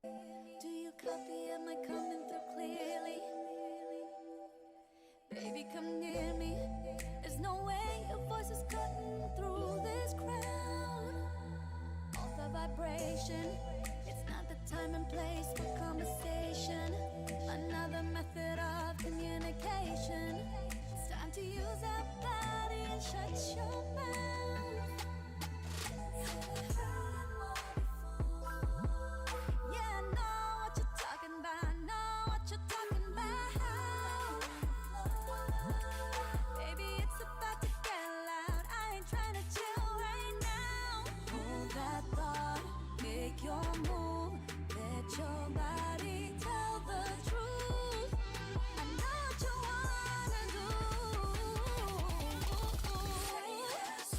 Do you copy? Am I coming through clearly? Baby, come near me. There's no way your voice is cutting through this crowd. Off the vibration. It's not the time and place for conversation. Another method of communication. It's time to use our body and shut your mouth. Yeah, I know what you're talking about. I know what you're talking about. Baby, it's about to get loud. I ain't trying to chill right now. Hold that thought, make your move. Let your body tell the truth. I know what you wanna do. Say yes.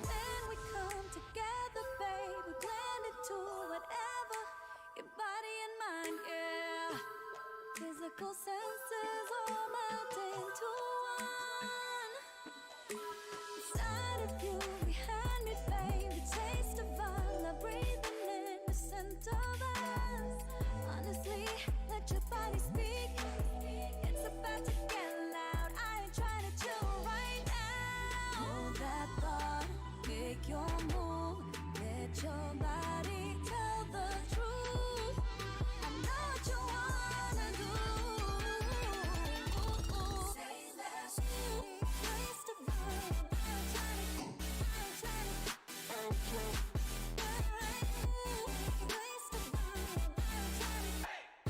When we come together, babe, we blend into whatever, your body and mine, yeah. Physical senses all melt into one. Inside of you, behind me, babe, the taste of our love breathing in the center of us. Honestly, let your body speak. It's about to get loud. I ain't trying to chill right now. Hold that thought, make your move. Let your body tell the truth. I know what you wanna do. Say less. Waste of time. I'm trying to. Waste of time.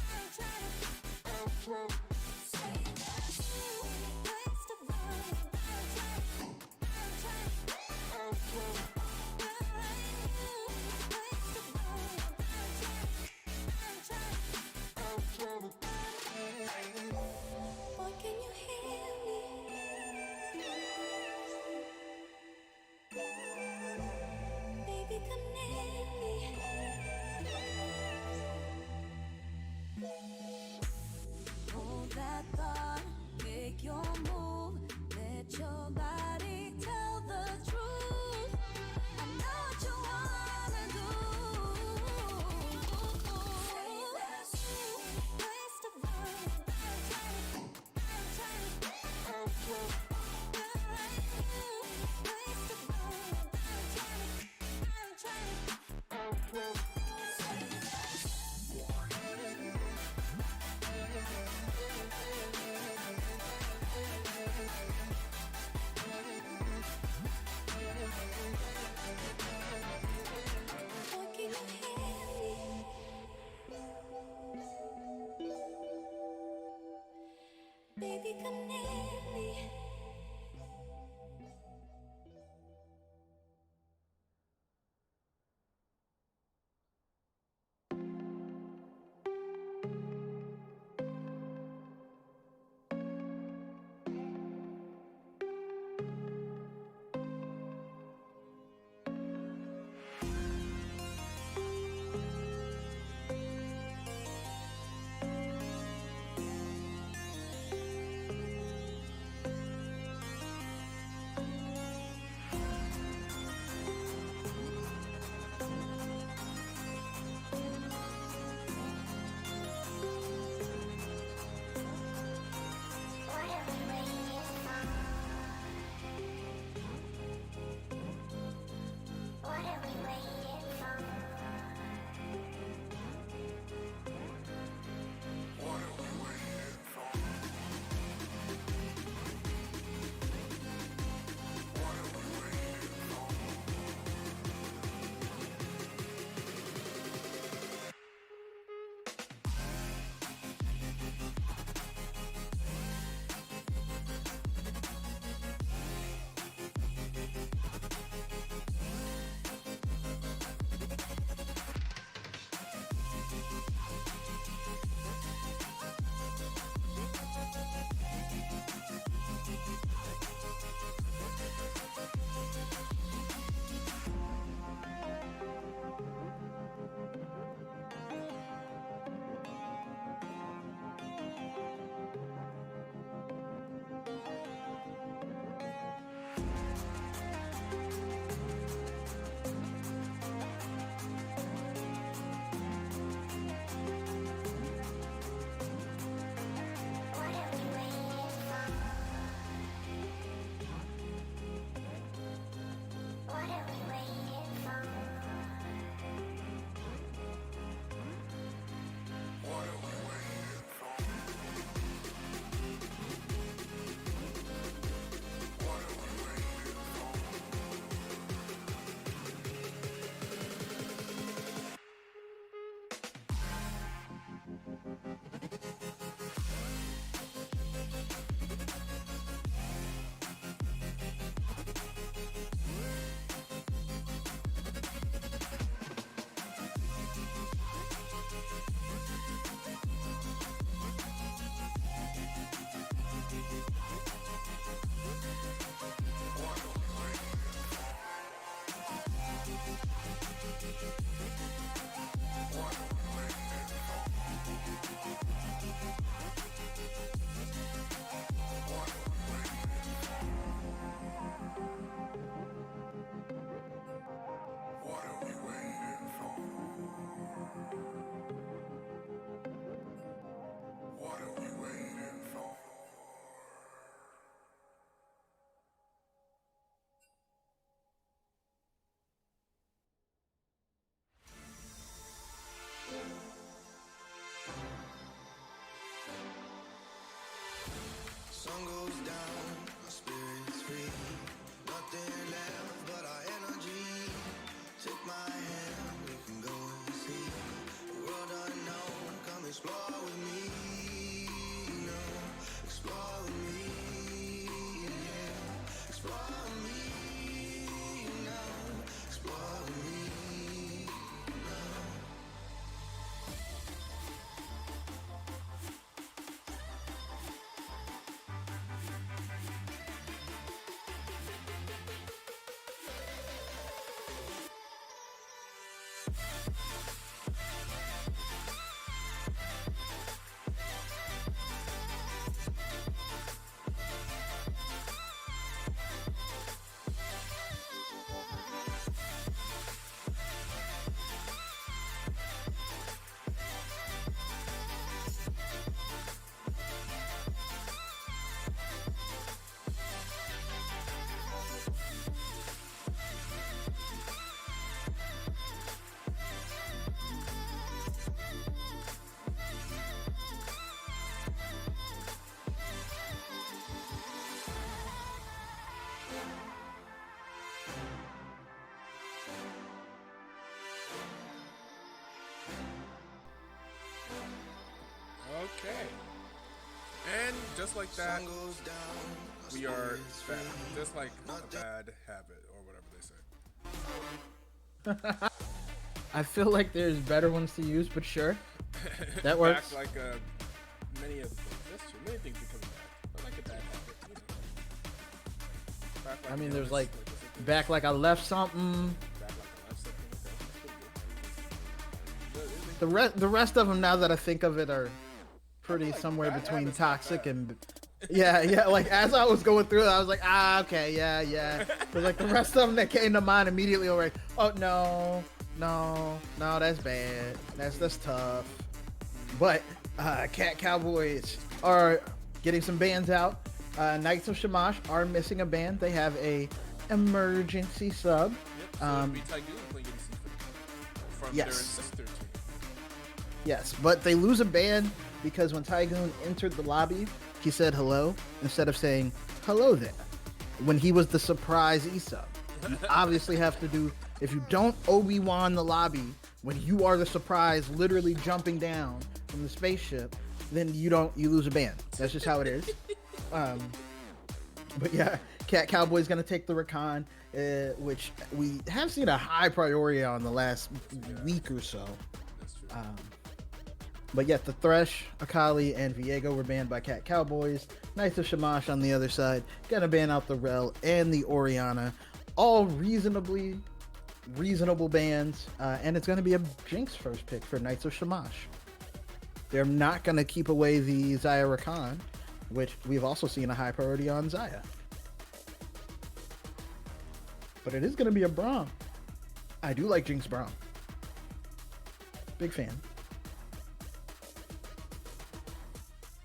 I'm trying to. Say less. Waste of time. I'm trying Boy, can you hear me? Baby, come near me. Hold that thought, make your move. Let your body tell the truth. I know what you wanna do. Say less. Waste of time. I'm trying to. Waste of time. I'm trying to. Say less. Boy, can you hear me? Baby, come near me. sun goes down, our spirits free. Nothing left but our energy. Take my hand, we can go and see the world unknown. Come explore with me. No, explore with me. Yeah, explore with me. No, explore with me. Okay. And just like that, we are back. Just like a bad habit, or whatever they say. I feel like there's better ones to use, but sure. That works. Back like many of the things. That's true. Many things become bad. But like a bad habit, you know. Back like I mean, the there's others, like back like I left something. back like I left something. Okay, that's pretty good. The rest of them, now that I think of it, are pretty like somewhere bad between habits not toxic bad. and yeah. Like as I was going through it, I was like, okay, yeah. But like the rest of them that came to mind immediately were like, oh no, that's bad. That's tough. But Cat Cowboys are getting some bands out. Knights of Shamash are missing a band. They have a emergency sub. Yep, so it'd be Tygoon playing EDC from their Yes. sister team. Yes, but they lose a band because when Tygoon entered the lobby, he said hello instead of saying hello there when he was the surprise E-sub. You obviously have to do, if you don't Obi-Wan the lobby when you are the surprise literally jumping down from the spaceship, then you lose a band. That's just how it is. But yeah, Cat Cowboy's gonna take the Recon, which we have seen a high priority on the last week or so. That's true. But yet the Thresh, Akali, and Viego were banned by Cat Cowboys. Knights of Shamash on the other side gonna ban out the Rel and the Orianna. All reasonable bans, and it's gonna be a Jinx first pick for Knights of Shamash. They're not gonna keep away the Xayah Rakan, which we've also seen a high priority on Xayah. But it is gonna be a Braum. I do like Jinx Braum. Big fan.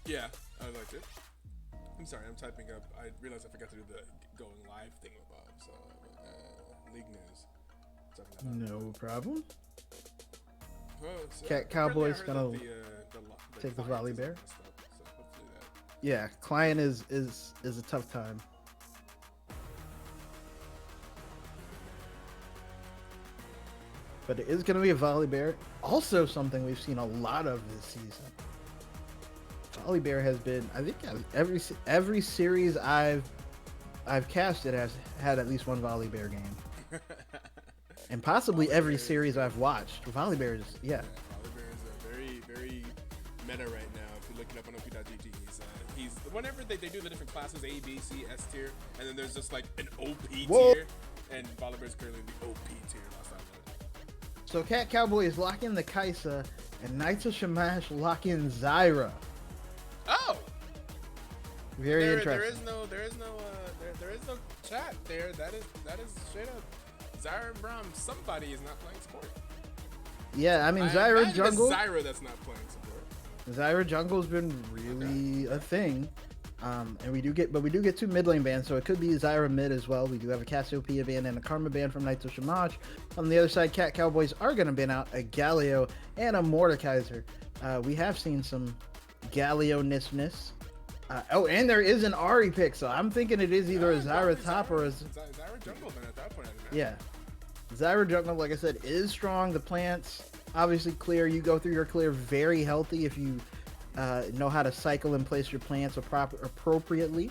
Yeah, I liked it. I'm sorry, I'm typing up. I realized I forgot to do the going live thing above. So, league news. Typing that up. No problem. Well, so Cat apparently I Cowboy's heard gonna that take the client volley is bear. messed up, so hopefully that. Yeah, client is a tough time. But it is going to be a volley bear. Also, something we've seen a lot of this season. Volley bear has been, I think, every series I've casted has had at least one volley bear game, and possibly every series I've watched. Volley bear is Volley bear is a very, very meta right now. If you're looking up on OP.gg, he's whenever they do the different classes, A, B, C, S tier, and then there's just like an OP tier, and volley bear is currently the OP tier. Last time I looked. So Cat Cowboy is locking the Kaisa, and Knights of Shamash lock in Zyra. Oh, Very interesting. There is no chat there. That is straight up Zyra and Braum. Somebody is not playing support. Yeah, I mean I Zyra imagine jungle. it's Zyra that's not playing support. Zyra jungle's been really a thing, and we do get two mid lane bans, so it could be Zyra mid as well. We do have a Cassiopeia ban and a Karma ban from Knights of Shamash. On the other side, Cat Cowboys are going to ban out a Galio and a Mordekaiser. We have seen some Galio-ness Oh, and there is an Ari pick, so I'm thinking it is either a Zyra top or a Zyra jungle then at that point. yeah. Zyra jungle, like I said, is strong. The plants obviously clear. You go through your clear very healthy if you know how to cycle and place your plants appropriately,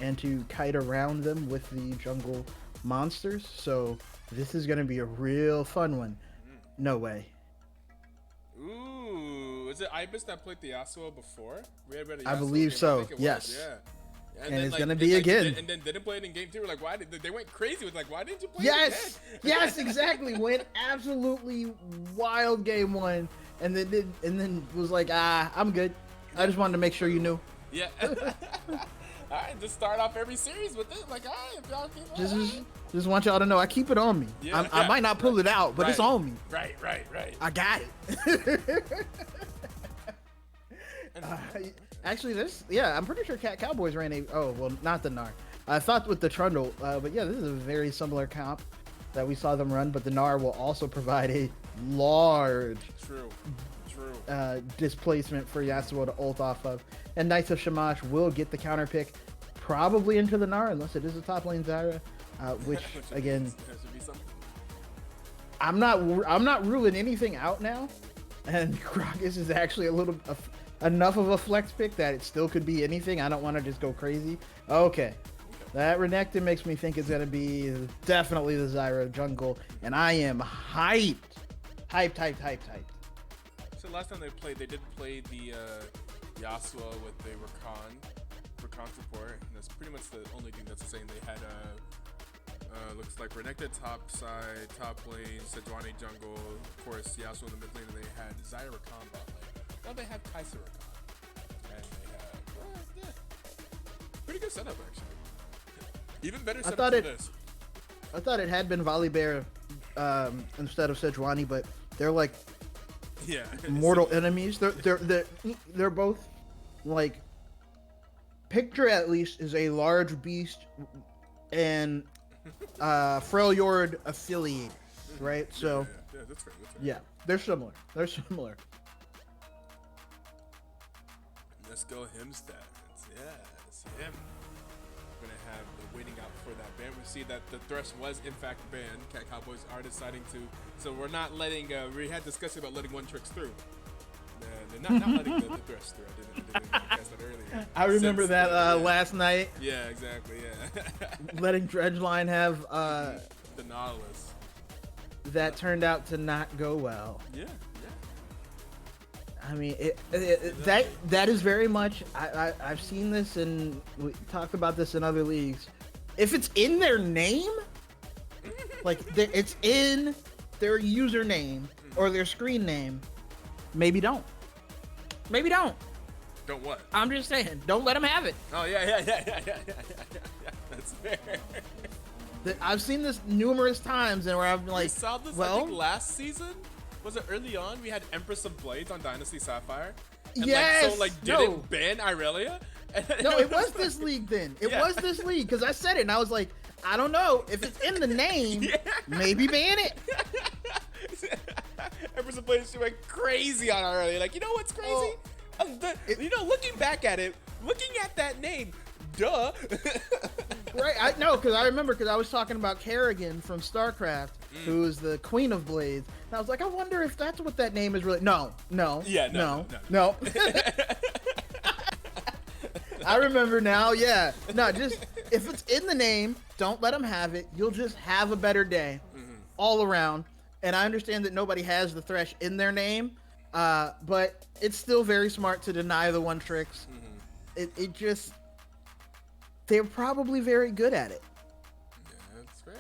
and to kite around them with the jungle monsters. So this is going to be a real fun one. No way. Ooh, is it Ibis that played the Yasuo before? We had read a I Yasuo believe game. so. I think it Yes. was, yeah. And then, it's gonna be again. And then didn't play it in game 2. We're like, why did they went crazy with like, why didn't you play Yes, it again? yes, exactly. Went absolutely wild game 1, and then was like, I'm good. I just wanted to make sure you knew. Yeah. All right, just start off every series with it. Like, all right, if y'all keep Just want y'all to know I keep it on me. Yeah, I might not pull it out, but it's on me. Right. I got it. Actually, I'm pretty sure Cat Cowboys ran not the Gnar. I thought with the Trundle, but yeah, this is a very similar comp that we saw them run, but the Gnar will also provide a large True. displacement for Yasuo to ult off of. And Knights of Shamash will get the counter pick probably into the Gnar, unless it is a top lane Zyra, which again, should be something. I'm not ruling anything out now, and Crocus is actually enough of a flex pick that it still could be anything. I don't want to just go crazy. Okay. That Renekton makes me think it's going to be definitely the Zyra jungle, and I am hyped. So last time they did play the Yasuo with the Rakan support, and that's pretty much the only thing that's the same. They had looks like Renekton top side, top lane, Sejuani jungle, of course Yasuo in the mid lane, and they had Zyra Rakan bot lane. Now they have Kaiser Rakan, and they have pretty good setup actually. Even better setup than this. I thought it had been Volibear instead of Sejuani, but they're like mortal enemies. They're both like, Picture at least is a large beast and Freljord affiliated, right? So yeah, that's fair. yeah, they're similar. Let's go Himstead. It's him. We're gonna have the waiting out for that ban. We see that the Thresh was in fact banned. Cat Cowboys are deciding to, so we're not letting. We had discussion about letting one tricks through. They're not letting the Thresh through. I didn't cast that earlier. I remember that last night. Yeah, exactly. Yeah. Letting Dredgeline have the Nautilus. That turned out to not go well. Yeah. I mean, that is very much. I've seen this, and we talked about this in other leagues. If it's in their name, like it's in their username or their screen name, maybe don't. Don't what? I'm just saying, don't let them have it. Oh yeah. That's fair. I've seen this numerous times, and where I'm like, we saw this. I think last season. Was it early on? We had Empress of Blades on Dynasty Sapphire. And yes. Didn't ban Irelia? No, it was this league then. It was this league, because I said it, and I was like, I don't know. If it's in the name, maybe ban it. Empress of Blades, she went crazy on Irelia. Like, you know what's crazy? Looking back at it, looking at that name, duh. Right, I know, because I remember, because I was talking about Kerrigan from StarCraft, who is the Queen of Blades, and I was like, I wonder if that's what that name is really. No. I remember now, yeah. No, just, if it's in the name, don't let them have it. You'll just have a better day all around. And I understand that nobody has the Thresh in their name, but it's still very smart to deny the one tricks. It just, they're probably very good at it. Yeah, that's fair.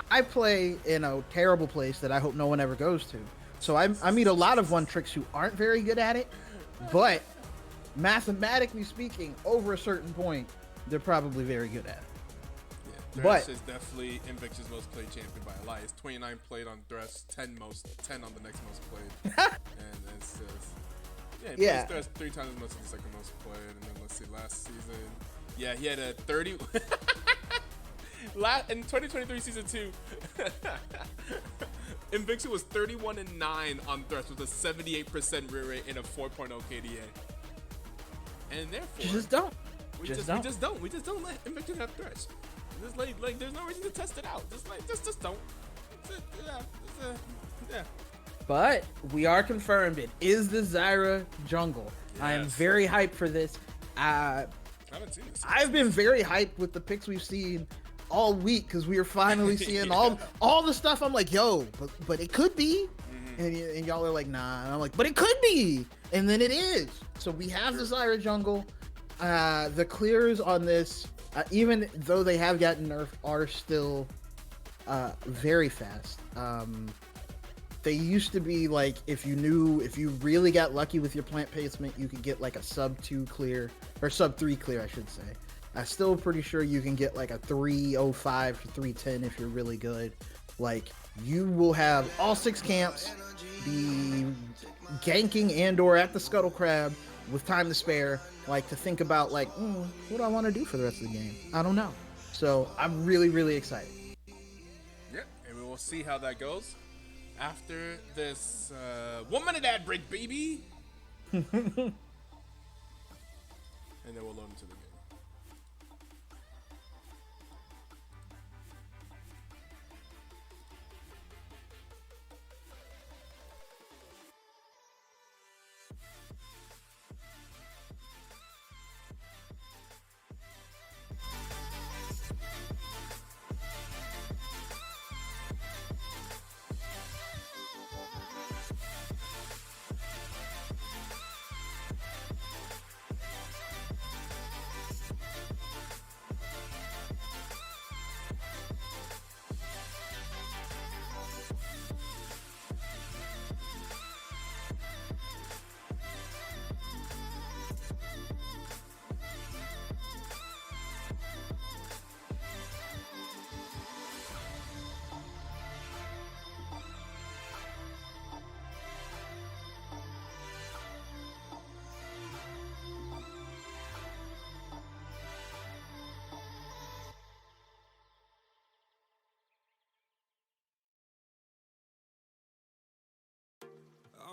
I play in a terrible place that I hope no one ever goes to. So I meet a lot of one tricks who aren't very good at it, but mathematically speaking, over a certain point, they're probably very good at it. Yeah, Thresh is definitely Invictus most played champion by Elias. 29 played on Thresh, 10 on the next most played. And it's just, he plays Thresh 3 times as much as the second most played. And then let's see, last season, he had a 30. In 2023 season 2, Invictus was 31-9 on threats with a 78% rear rate and a 4.0 KDA. And therefore, You just don't. we just don't let Invictus have threats. Just like there's no reason to test it out. Just don't. Yeah. But we are confirmed it is the Zyra jungle. I am Yes. very hyped for this. I haven't seen this. I've been very hyped with the picks we've seen all week because we are finally seeing all the stuff. I'm like, yo, but it could be, and y'all are like, nah. And I'm like, but it could be, and then it is. So we have the Zyra jungle. The clears on this, even though they have gotten nerfed, are still very fast. They used to be like, if you really got lucky with your plant placement, you could get like a sub 2 clear, or sub 3 clear, I should say. I'm still pretty sure you can get like a 305 to 310 if you're really good. Like, you will have all 6 camps be ganking and or at the Scuttle Crab with time to spare, like to think about like, what do I want to do for the rest of the game? I don't know. So I'm really, really excited. Yep, and we will see how that goes after this 1 minute ad break, baby. And then we'll load into the game.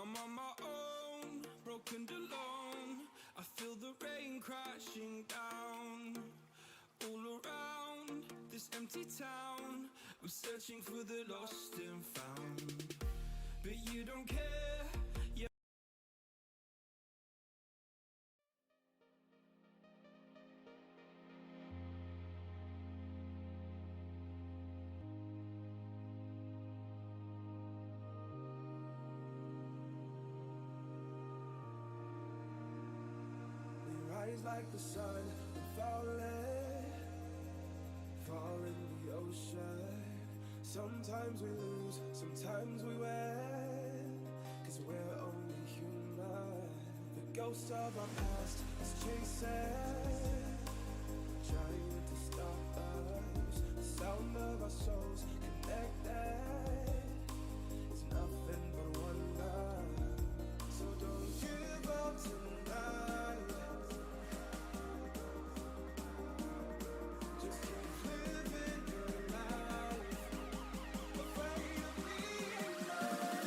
I'm on my own, broken alone. I feel the rain crashing down all around this empty town. I'm searching for the lost and found, but you don't care. Yeah. Rise like the sun and fall in the ocean. Sometimes we lose, sometimes we win, 'cause we're only human. The ghost of our past is chasing, trying to stop us. The sound of our souls connected, it's nothing but wonder. So don't give up tonight. Just keep living your life. Afraid of being alone.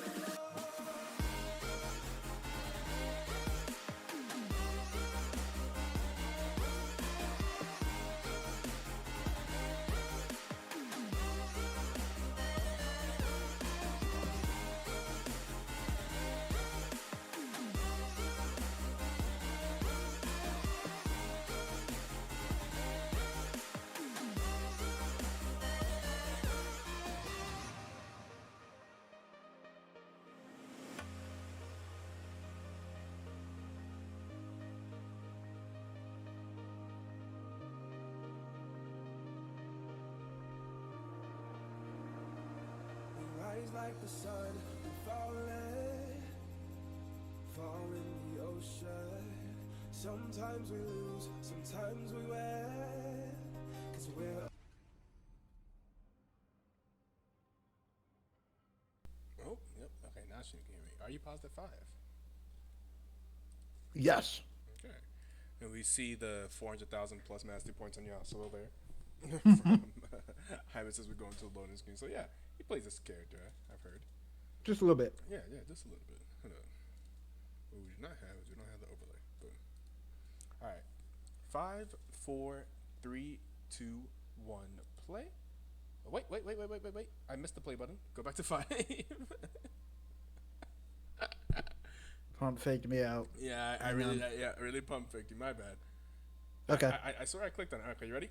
Rise like the sun and fall in the ocean. Sometimes we lose, sometimes we win, 'cause we're Oh, yep. Okay, now she can hear me. Are you positive 5? Yes. Okay. And we see the 400,000 plus mastery points on Yasuo there. From Hyman says we're going to the loading screen. So yeah, he plays this character, I've heard. Just a little bit. Yeah, just a little bit. Hold on. What we do not have is we don't have the overlay. Boom. All right. 5, 4, 3, 2, 1, play. Oh, wait. I missed the play button. Go back to 5. Pump faked me out. Yeah, I really pump faked you. My bad. Okay. I swear I clicked on it. Okay, you ready?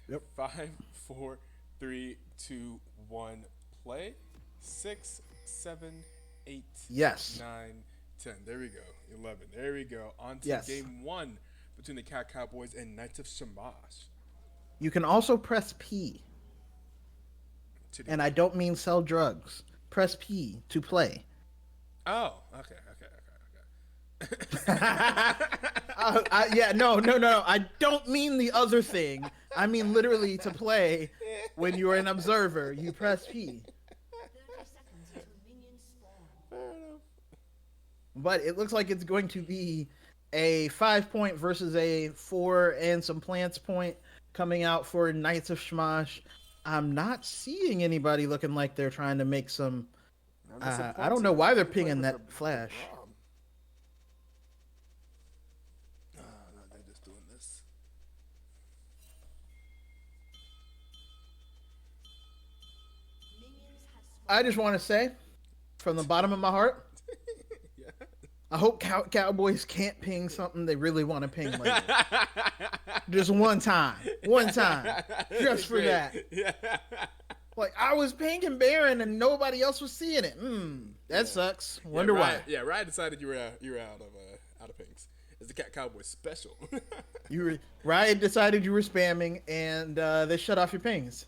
Yep. 5, 4, 3, 2, 1, play. 6, 7, 8, Yes. 9, 10. There we go. 11. There we go. On to Yes. game 1 between the Cat Cowboys and Knights of Shamash. You can also press P. And I don't mean sell drugs. Press P to play. Oh, okay. No. I don't mean the other thing. I mean literally to play. When you're an observer, you press P. But it looks like it's going to be a 5-point versus a 4 and some plants point coming out for Knights of Shamash. I'm not seeing anybody looking like they're trying to make some. I don't know why they're pinging that flash. No, they're just doing this. I just want to say, from the bottom of my heart, Yeah. I hope Cowboys can't ping something they really want to ping later. Just one time, just for that. Yeah. Like I was pinging Baron and nobody else was seeing it. That sucks. Wonder why. Yeah, Ryan decided you were out of pings. It's the Cat Cowboys special. Riot decided you were spamming and they shut off your pings.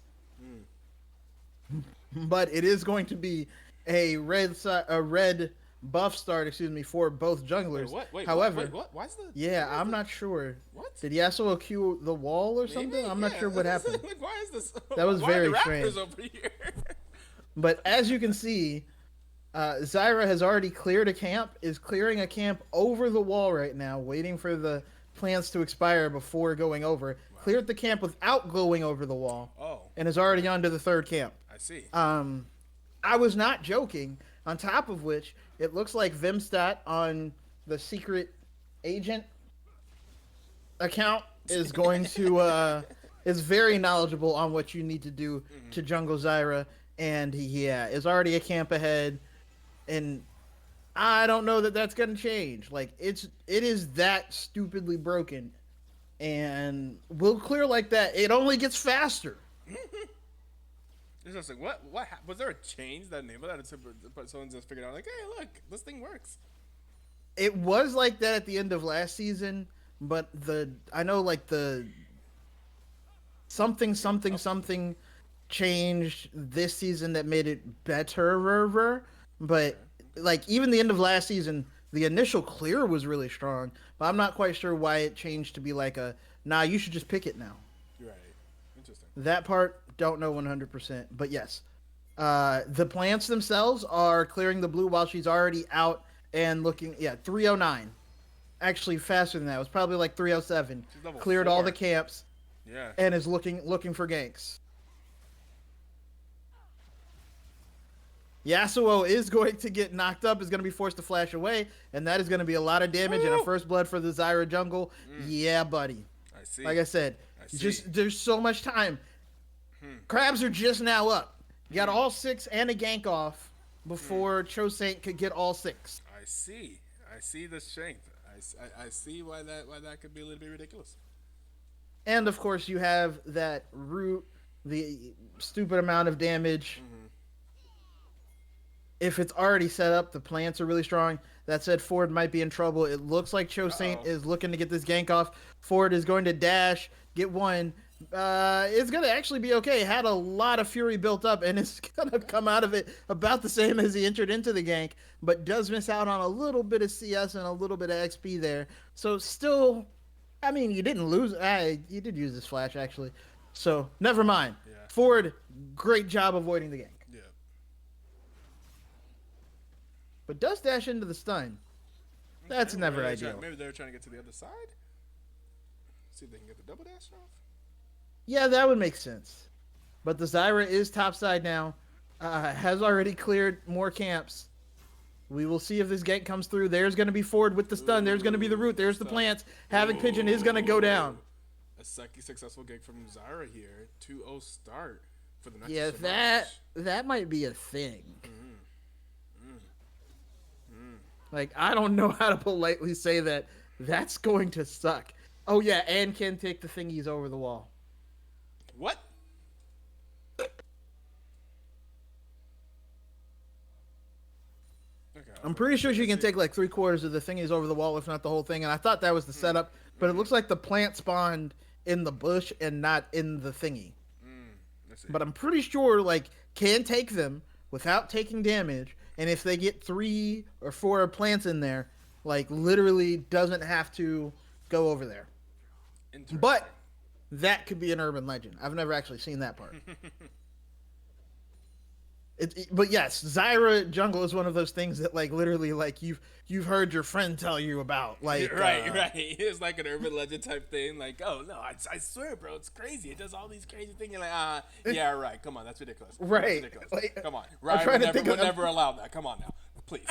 But it is going to be a red buff start, for both junglers. Wait, However, what? Why's the? yeah, I'm not sure. What? Did Yasuo cue the wall or something? Maybe? I'm not sure what happened. Like, why is this? That was why very are the strange. Raptors over here? But as you can see, Zyra has already cleared a camp, is clearing a camp over the wall right now, waiting for the plants to expire before going over. Wow. Cleared the camp without going over the wall. Oh. And is already onto the third camp. I see. I was not joking. On top of which, it looks like Vimstat on the secret agent account is going to is very knowledgeable on what you need to do to jungle Zyra, and is already a camp ahead, and I don't know that that's gonna change. Like it is that stupidly broken, and we'll clear like that. It only gets faster. It's just like what was there a change that enabled that? But someone just figured out like, hey, look, this thing works. It was like that at the end of last season, but I know like the something changed this season that made it better. But like even the end of last season, the initial clear was really strong, but I'm not quite sure why it changed to be like you should just pick it now. Right. Interesting. That part, don't know 100%, but yes. The plants themselves are clearing the blue while she's already out and looking. 309. Actually, faster than that. It was probably like 307. Cleared 4. all the camps. Yeah. And is looking for ganks. Yasuo is going to get knocked up, is going to be forced to flash away, and that is going to be a lot of damage and a first blood for the Zyra jungle. Yeah, buddy. I see. Like I said, there's so much time. Crabs are just now up. You got all 6 and a gank off before Cho Saint could get all 6. I see the strength. I see why that could be a little bit ridiculous. And of course, you have that root, the stupid amount of damage. If it's already set up, the plants are really strong. That said, Ford might be in trouble. It looks like Cho Saint is looking to get this gank off. Ford is going to dash, get one. It's going to actually be okay. Had a lot of fury built up, and it's going to come out of it about the same as he entered into the gank, but does miss out on a little bit of CS and a little bit of XP there. So still, I mean, you didn't lose. You did use this flash, actually. So never mind. Yeah. Ford, great job avoiding the gank. Yeah. But does dash into the stun. That's never ideal. Maybe they're trying to get to the other side. See if they can get the double dash off. Yeah, that would make sense. But the Zyra is topside now. has already cleared more camps. We will see if this gank comes through. There's going to be Ford with the stun. There's going to be the root. There's the plants. Havoc Pigeon is going to go down. A successful gig from Zyra here. 2-0 start for the next. Yeah, that might be a thing. Like, I don't know how to politely say that. That's going to suck. Oh, yeah, and can take the thingies over the wall. What? Okay, I'm pretty sure she can take like 3/4 of the thingies over the wall, if not the whole thing. And I thought that was the setup, but it looks like the plant spawned in the bush and not in the thingy. But I'm pretty sure like can take them without taking damage, and if they get 3 or 4 plants in there, like literally doesn't have to go over there. But that could be an urban legend. I've never actually seen that part. But yes, Zyra jungle is one of those things that like literally like you've heard your friend tell you about. Like right. It's like an urban legend type thing. Like, oh no, I swear, bro, it's crazy. It does all these crazy things. You're like, yeah, right. Come on, that's ridiculous. Right. That's ridiculous. Like, come on, right? We'll never allow that. Come on now, please.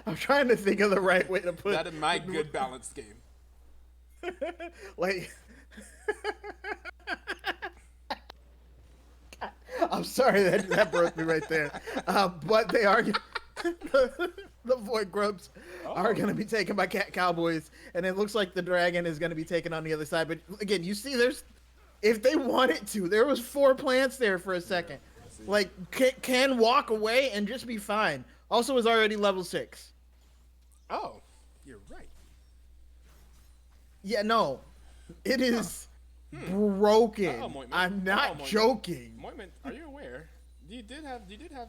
I'm trying to think of the right way to put that in my good balanced game. Like. I'm sorry that broke me right there. But they are the Void Grubs are going to be taken by Cat Cowboys, and it looks like the Dragon is going to be taken on the other side. But again, you see, if they wanted to, there was 4 plants there for a second. Like can walk away and just be fine. Also, is already level 6. Oh, you're right. Yeah, no, it is. Broken. I'm not joking. Moitman, are you aware? You did have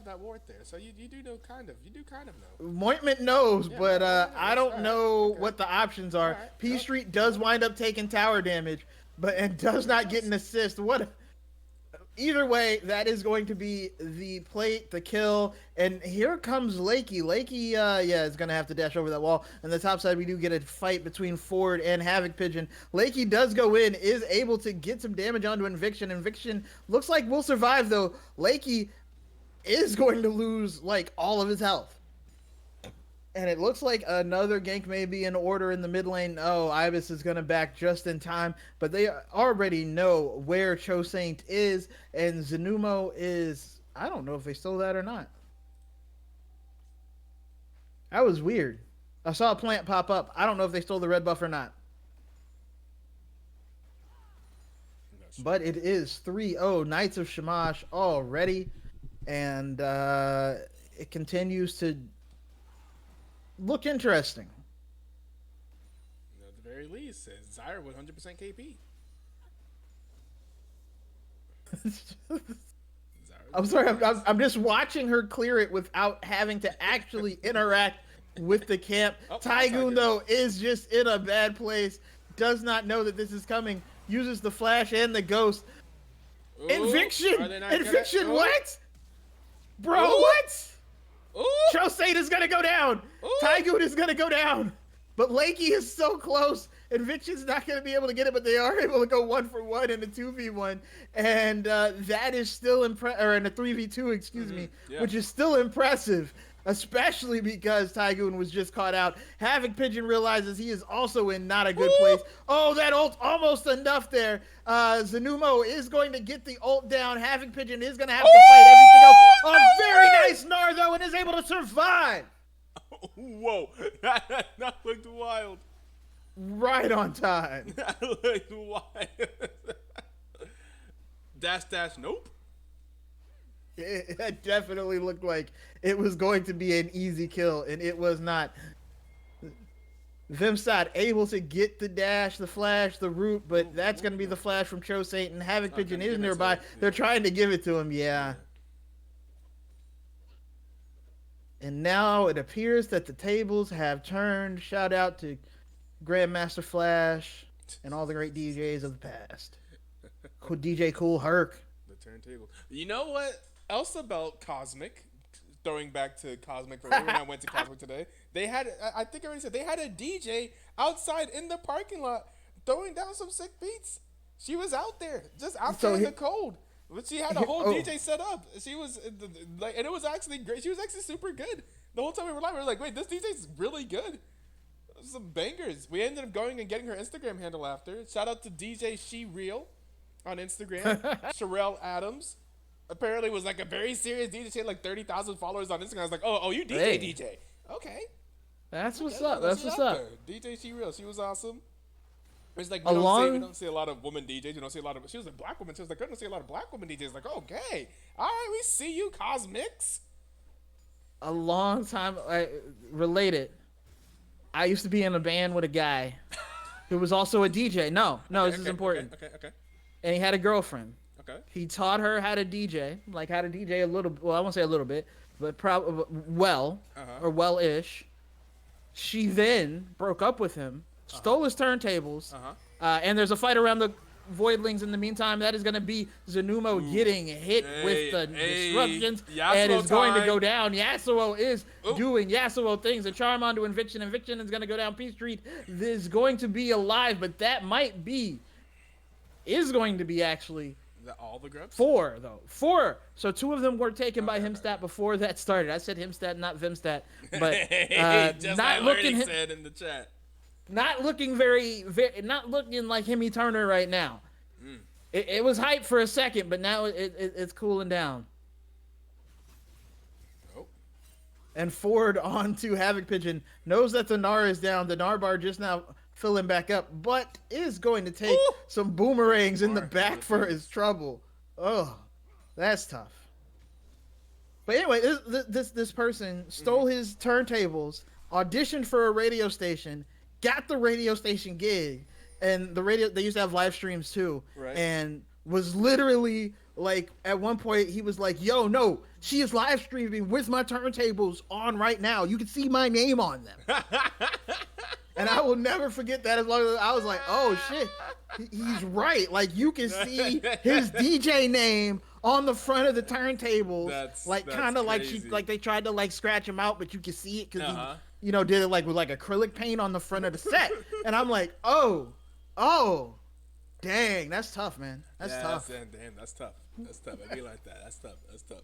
that ward there, so you do know kind of. You do kind of know. Moitman knows, but I don't know what the options are. Right. P Street does wind up taking tower damage, and does not get an assist. Either way, that is going to be the plate, the kill, and here comes Lakey. Lakey, is going to have to dash over that wall. On the top side, we do get a fight between Ford and Havoc Pigeon. Lakey does go in, is able to get some damage onto Inviction. Inviction looks like will survive, though. Lakey is going to lose, like, all of his health. And it looks like another gank may be in order in the mid lane. Oh, Ibis is going to back just in time. But they already know where Cho Saint is. And Zenumo is... I don't know if they stole that or not. That was weird. I saw a plant pop up. I don't know if they stole the red buff or not. But it is 3-0. Knights of Shamash already. And it continues to... look interesting. At the very least, says Zyra 100% KP. I'm sorry, I'm just watching her clear it without having to actually interact with the camp. Tygoon, though, is just in a bad place. Does not know that this is coming. Uses the flash and the ghost. Ooh, Inviction, what? Bro, what? Cho Saint is going to go down. Tygoon is going to go down. But Lakey is so close. Inviction's not going to be able to get it, but they are able to go 1-for-1 in a 2v1. And that is still or in a 3v2, excuse me, which is still impressive, especially because Tygoon was just caught out. Havoc Pigeon realizes he is also in not a good place. Oh, that ult almost enough there. Zenumo is going to get the ult down. Havoc Pigeon is going to have to fight everything else. Oh, very nice Gnar, though, and is able to survive. Whoa, that looked wild. Right on time. That looked wild. Dash, nope. It definitely looked like it was going to be an easy kill, and it was not. Vimsat able to get the dash, the flash, the root, but that's going to be the flash from Cho Saint, and Havoc Pigeon is nearby. They're trying to give it to him, yeah. And now it appears that the tables have turned. Shout out to Grandmaster Flash and all the great DJs of the past. DJ Cool Herc. The turntable. You know what else about Cosmic? Throwing back to Cosmic for when I went to Cosmic today. They had, I think I already said, they had a DJ outside in the parking lot throwing down some sick beats. She was out there, just out there in the cold. But she had a whole Oh. DJ set up. She was like, and it was actually great. She was actually super good. The whole time we were live, we were like, wait, this DJ's really good. Some bangers. We ended up going and getting her Instagram handle after. Shout out to DJ She Real on Instagram. Sherelle Adams. Apparently was like a very serious DJ. She had like 30,000 followers on Instagram. I was like, oh, you DJ, Hey. DJ. Okay. That's what's Yeah, up. That's what's up. there. DJ She Real. She was awesome. It's like we don't see a lot of women DJs. You don't see a lot of. She was a black woman. She was like, I don't see a lot of black women DJs. Like, okay, all right, we see you, Cosmix. A long time related. I used to be in a band with a guy who was also a DJ. No, this is important. Okay. And he had a girlfriend. Okay. He taught her how to DJ, like how to DJ a little. Well, I won't say a little bit, but probably or well-ish. She then broke up with him, stole his turntables, and there's a fight around the Voidlings in the meantime. That is going to be Zanumo getting hit with the disruptions, and it's going to go down. Yasuo is doing Yasuo things, and Charmander and Viction is going to go down P Street. This is going to be alive, but that is going to be actually all the grubs? 4, though. 4. So 2 of them were taken by Himstat before that started. I said Himstat, not Vimstat. But just not like looking said in the chat. not looking very, not looking like Himmy Turner right now. It was hype for a second, but now it's cooling down. Oh. And Ford onto Havoc Pigeon knows that the Gnar is down. The Gnar bar just now filling back up, but is going to take some boomerangs in the back for his trouble. Oh, that's tough. But anyway, this person stole his turntables, auditioned for a radio station, got the radio station gig, and they used to have live streams too, right. And was literally like, at one point he was like, yo, no, she is live streaming with my turntables on right now. You can see my name on them. And I will never forget that, as long as I was like, oh shit, he's right. Like, you can see his DJ name on the front of the turntables. That's kind of like crazy. they tried to like scratch him out, but you can see it because he, did it like with like acrylic paint on the front of the set. And I'm like, oh, dang, that's tough, man. That's tough. Damn, that's tough. That's tough. I be like that. That's tough.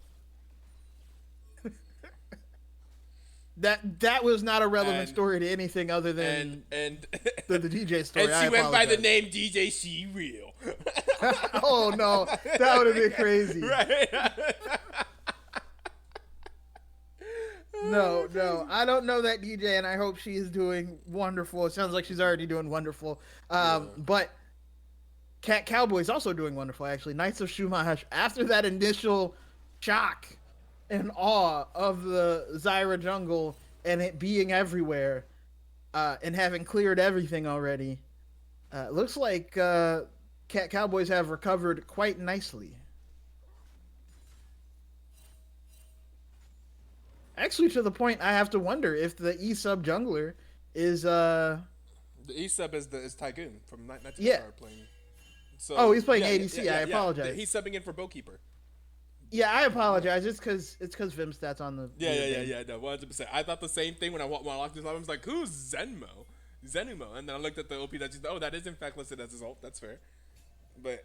That was not a relevant story to anything other than the DJ story. And she went by the name DJ She Real. Oh no, that would have been crazy. Right. No, I don't know that DJ, and I hope she is doing wonderful. It sounds like she's already doing wonderful. But Cat Cowboy's also doing wonderful, actually. Knights of Shumash, after that initial shock and awe of the Zyra jungle and it being everywhere, and having cleared everything already, looks like Cat Cowboys have recovered quite nicely. Actually, to the point I have to wonder if the E-sub jungler is the E-sub is Tygoon from Night Star playing. So, he's playing ADC. I apologize. He's subbing in for Bowkeeper. Yeah, I apologize. It's because Vimstat's on the. Yeah. No, 100%. I thought the same thing when I locked this up. I was like, "Who's Zenumo?" And then I looked at the OP that that is in fact listed as his ult. That's fair. But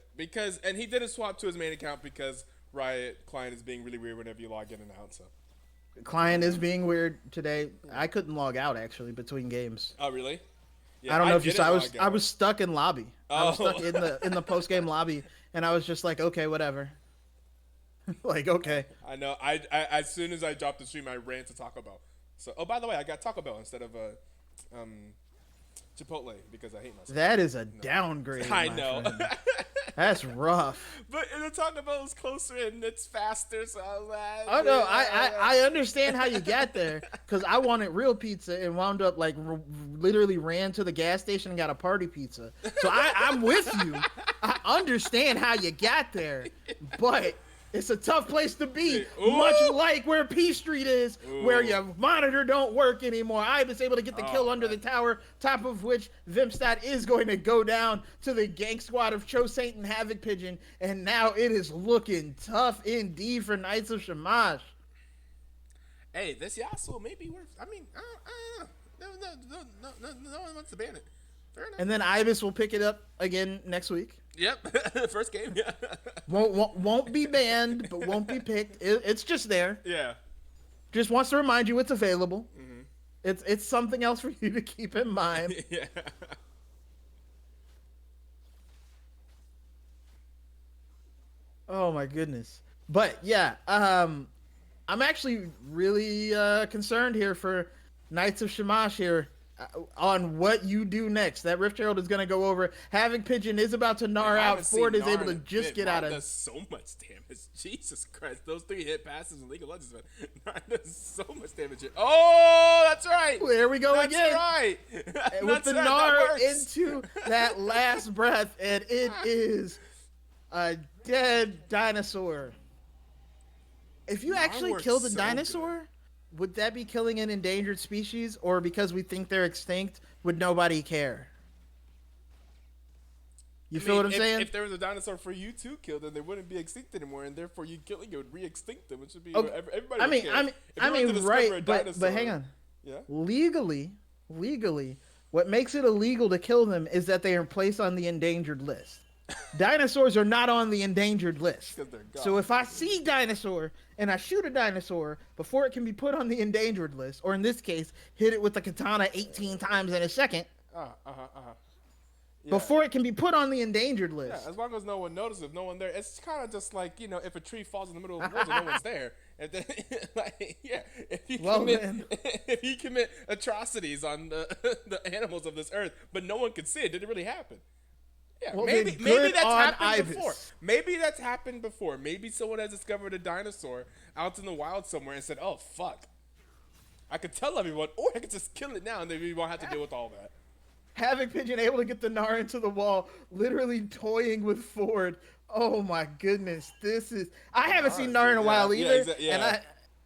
and he did a swap to his main account because Riot client is being really weird whenever you log in and out. So. Client is being weird today. I couldn't log out actually between games. Oh really? Yeah, I don't know if you saw. I was stuck in lobby. I was stuck in the post game lobby, and I was just like, okay, whatever. Like, okay. I know. I as soon as I dropped the stream, I ran to Taco Bell. So, by the way, I got Taco Bell instead of Chipotle because I hate myself. That is a downgrade. I know. That's rough. But the Taco Bell is closer and it's faster, so I was like, oh no, I understand how you got there because I wanted real pizza and wound up like literally ran to the gas station and got a party pizza. So I'm with you. I understand how you got there, but it's a tough place to be. Ooh. Much like where P Street is, where your monitor don't work anymore. I was able to get the kill under the tower, top of which Vimstat is going to go down to the gank squad of Cho Saint and Havoc Pigeon, and now it is looking tough indeed for Knights of Shamash. Hey, this Yasuo may be worth. I mean, no one wants to ban it. Fair enough. And then Ibis will pick it up again next week. Yep. First game. Yeah. Won't be banned, but won't be picked. It's just there. Yeah. Just wants to remind you it's available. Mm-hmm. It's something else for you to keep in mind. Yeah. Oh my goodness. But yeah, I'm actually really concerned here for Knights of Shamash here on what you do next. That Rift Herald is going to go over. Having Pigeon is about to gnar out. Ford is able to just get out of. Does so much damage. Jesus Christ, those 3 hit passes in League of Legends, man. Narn does so much damage here. Oh, that's right. There we go that's again. Right. With the gnar into that last breath, and it is a dead dinosaur. If you actually killed a dinosaur, would that be killing an endangered species, or because we think they're extinct, would nobody care? You feel what I'm saying? If there was a dinosaur for you to kill, then they wouldn't be extinct anymore, and therefore you killing it would re-extinct them. It should be everybody. I mean, right? But hang on. Yeah. Legally, what makes it illegal to kill them is that they are placed on the endangered list. Dinosaurs are not on the endangered list. So if I see dinosaur and I shoot a dinosaur before it can be put on the endangered list, or in this case, hit it with the katana 18 times in a second, yeah. before it can be put on the endangered list. Yeah, as long as no one notices, if no one there, it's kind of just like, if a tree falls in the middle of the woods and no one's there, and then, if you commit atrocities on the animals of this earth, but no one can see it, did it really happen? Yeah, well, maybe that's happened Ibis. before. Maybe that's happened before. Maybe someone has discovered a dinosaur out in the wild somewhere and said, "Oh fuck, I could tell everyone, or I could just kill it now, and then we won't have to deal with all that." Having Pigeon able to get the gnar into the wall, literally toying with Ford. Oh my goodness, this is. I haven't seen gnar in a while either, and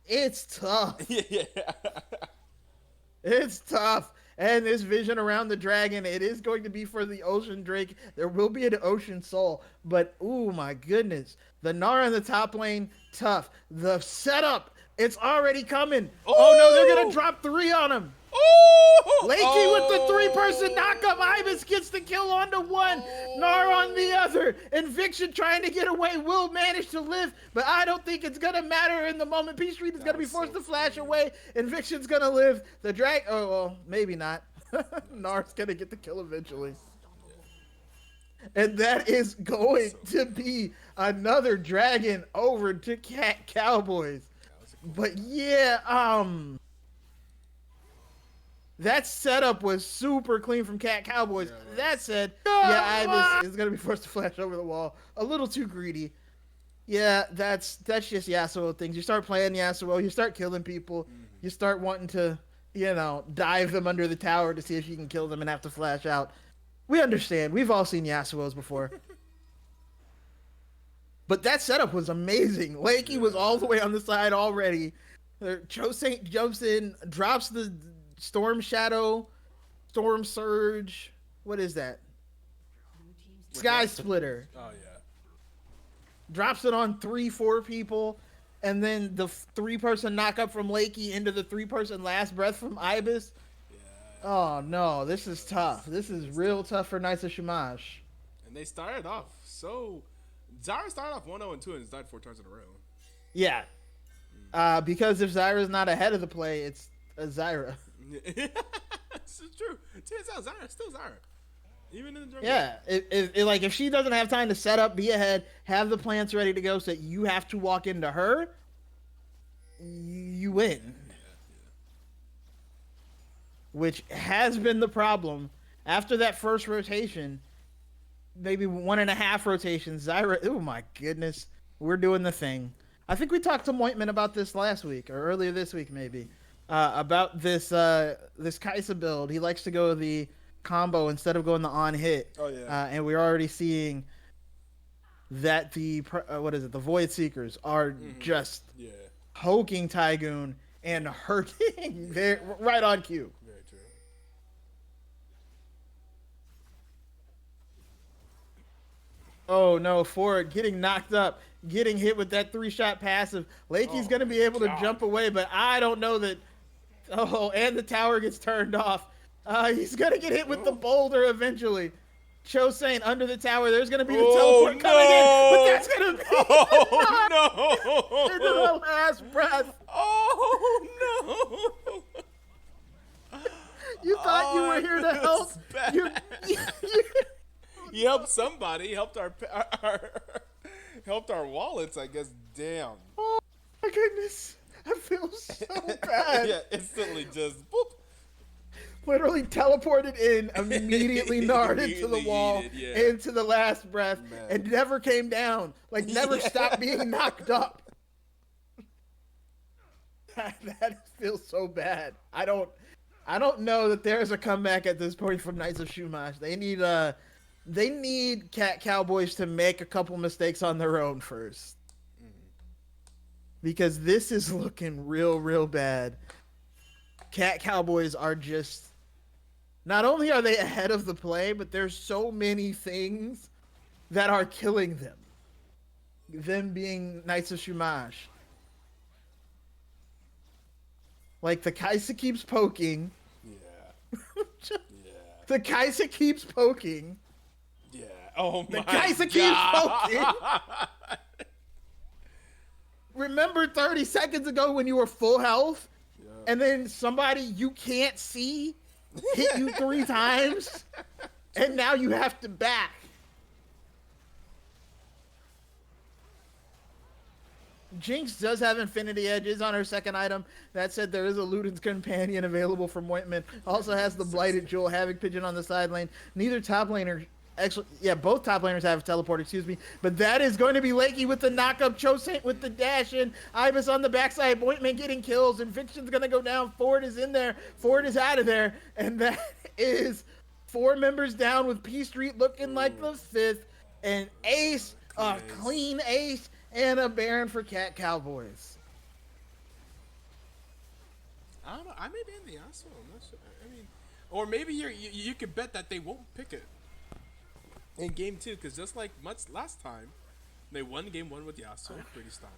it's tough. Yeah. It's tough. And this vision around the dragon, it is going to be for the ocean drake. There will be an ocean soul, but oh my goodness, the gnar in the top lane, tough. The setup, it's already coming. Oh no, they're gonna drop 3 on him. Lakey with the 3-person knockup. Ibis gets the kill onto 1. Gnar on the other. Inviction trying to get away. Will manage to live, but I don't think it's going to matter in the moment. P Street is going to be forced to flash away. Inviction's going to live. The drag. Oh, well, maybe not. Gnar's going to get the kill eventually. And that is going to be another dragon over to Cat Cowboys. But yeah, that setup was super clean from Cat Cowboys. That said, Ibis is going to be forced to flash over the wall. A little too greedy. Yeah, that's just Yasuo things. You start playing Yasuo, you start killing people. You start wanting to, dive them under the tower to see if you can kill them and have to flash out. We understand. We've all seen Yasuos before. But that setup was amazing. Lakey was all the way on the side already. Cho Saint jumps in, drops the Storm Shadow, Storm Surge. What is that? Sky Splitter. Oh yeah. Drops it on 3-4 people, and then the 3-person knockup from Lakey into the 3-person last breath from Ibis. Yeah. Oh no, this is tough. This is real tough for Knights of Shamash. And they started off Zyra started off 1-0 and 2 and has died 4 times in a row. Yeah. Because if Zyra's not ahead of the play, it's a Zyra. This is true. Turns out Zyra's still Zyra. Even in the jungle. Yeah. If she doesn't have time to set up, be ahead, have the plants ready to go so that you have to walk into her, you win. Yeah. Which has been the problem. After that first rotation, maybe 1.5 rotations, Zyra, oh my goodness, we're doing the thing. I think we talked to Moitman about this last week, or earlier this week maybe. About this Kaisa build. He likes to go the combo instead of going the on hit. Oh yeah. And we're already seeing that the Void Seekers are just poking Tygoon and hurting there right on cue. Very true. Oh no, Ford getting knocked up, getting hit with that 3-shot passive. Lakey's gonna be able to jump away, but I don't know that. Oh, and the tower gets turned off. He's gonna get hit with the boulder eventually. Cho saying under the tower, there's gonna be the Oh, teleport coming in, but that's gonna be Oh into no! the last breath. Oh no! You thought you were here to help. It's bad. You, He helped somebody. Helped our helped our wallets, I guess. Damn. oh my goodness, I feel so bad. Yeah, instantly just boop. Literally teleported in, immediately gnarred into the Immediately wall, yeeted, yeah. into the last breath, Man. and never came down. Like never Yeah. stopped being knocked up. That feels so bad. I don't know that there's a comeback at this point from Knights of Shumash. They need Cat Cowboys to make a couple mistakes on their own first. Because this is looking real bad. Cat Cowboys are just, not only are they ahead of the play, but there's so many things that are killing them. Them being Knights of Shumash. Like the Kaisa keeps poking. Yeah. Yeah. The Kaisa keeps poking. Yeah. Oh my The Kaisa keeps God. poking. Remember 30 seconds ago when you were full health? Yeah. And then somebody you can't see hit you 3 times? And now you have to back. Jinx does have Infinity Edges on her second item. That said, there is a Luden's Companion available from Ointment. Also has the Blighted Jewel, Havoc Pigeon on the side lane. Neither top laner, actually, yeah, both top laners have teleport, excuse me. But that is going to be Lakey with the knock-up, Chosant with the dash in, Ibis on the backside, Ointment getting kills, and Fiction's going to go down. Ford is in there, Ford is out of there, and that is 4 members down with P Street looking like the 5th, and Ace, a clean Ace, and a Baron for Cat Cowboys. I don't know. I may be in the Yasuo. I'm not sure. I mean, or maybe you could bet that they won't pick it in game 2, because just like much last time, they won game 1 with Yasuo, pretty stunned.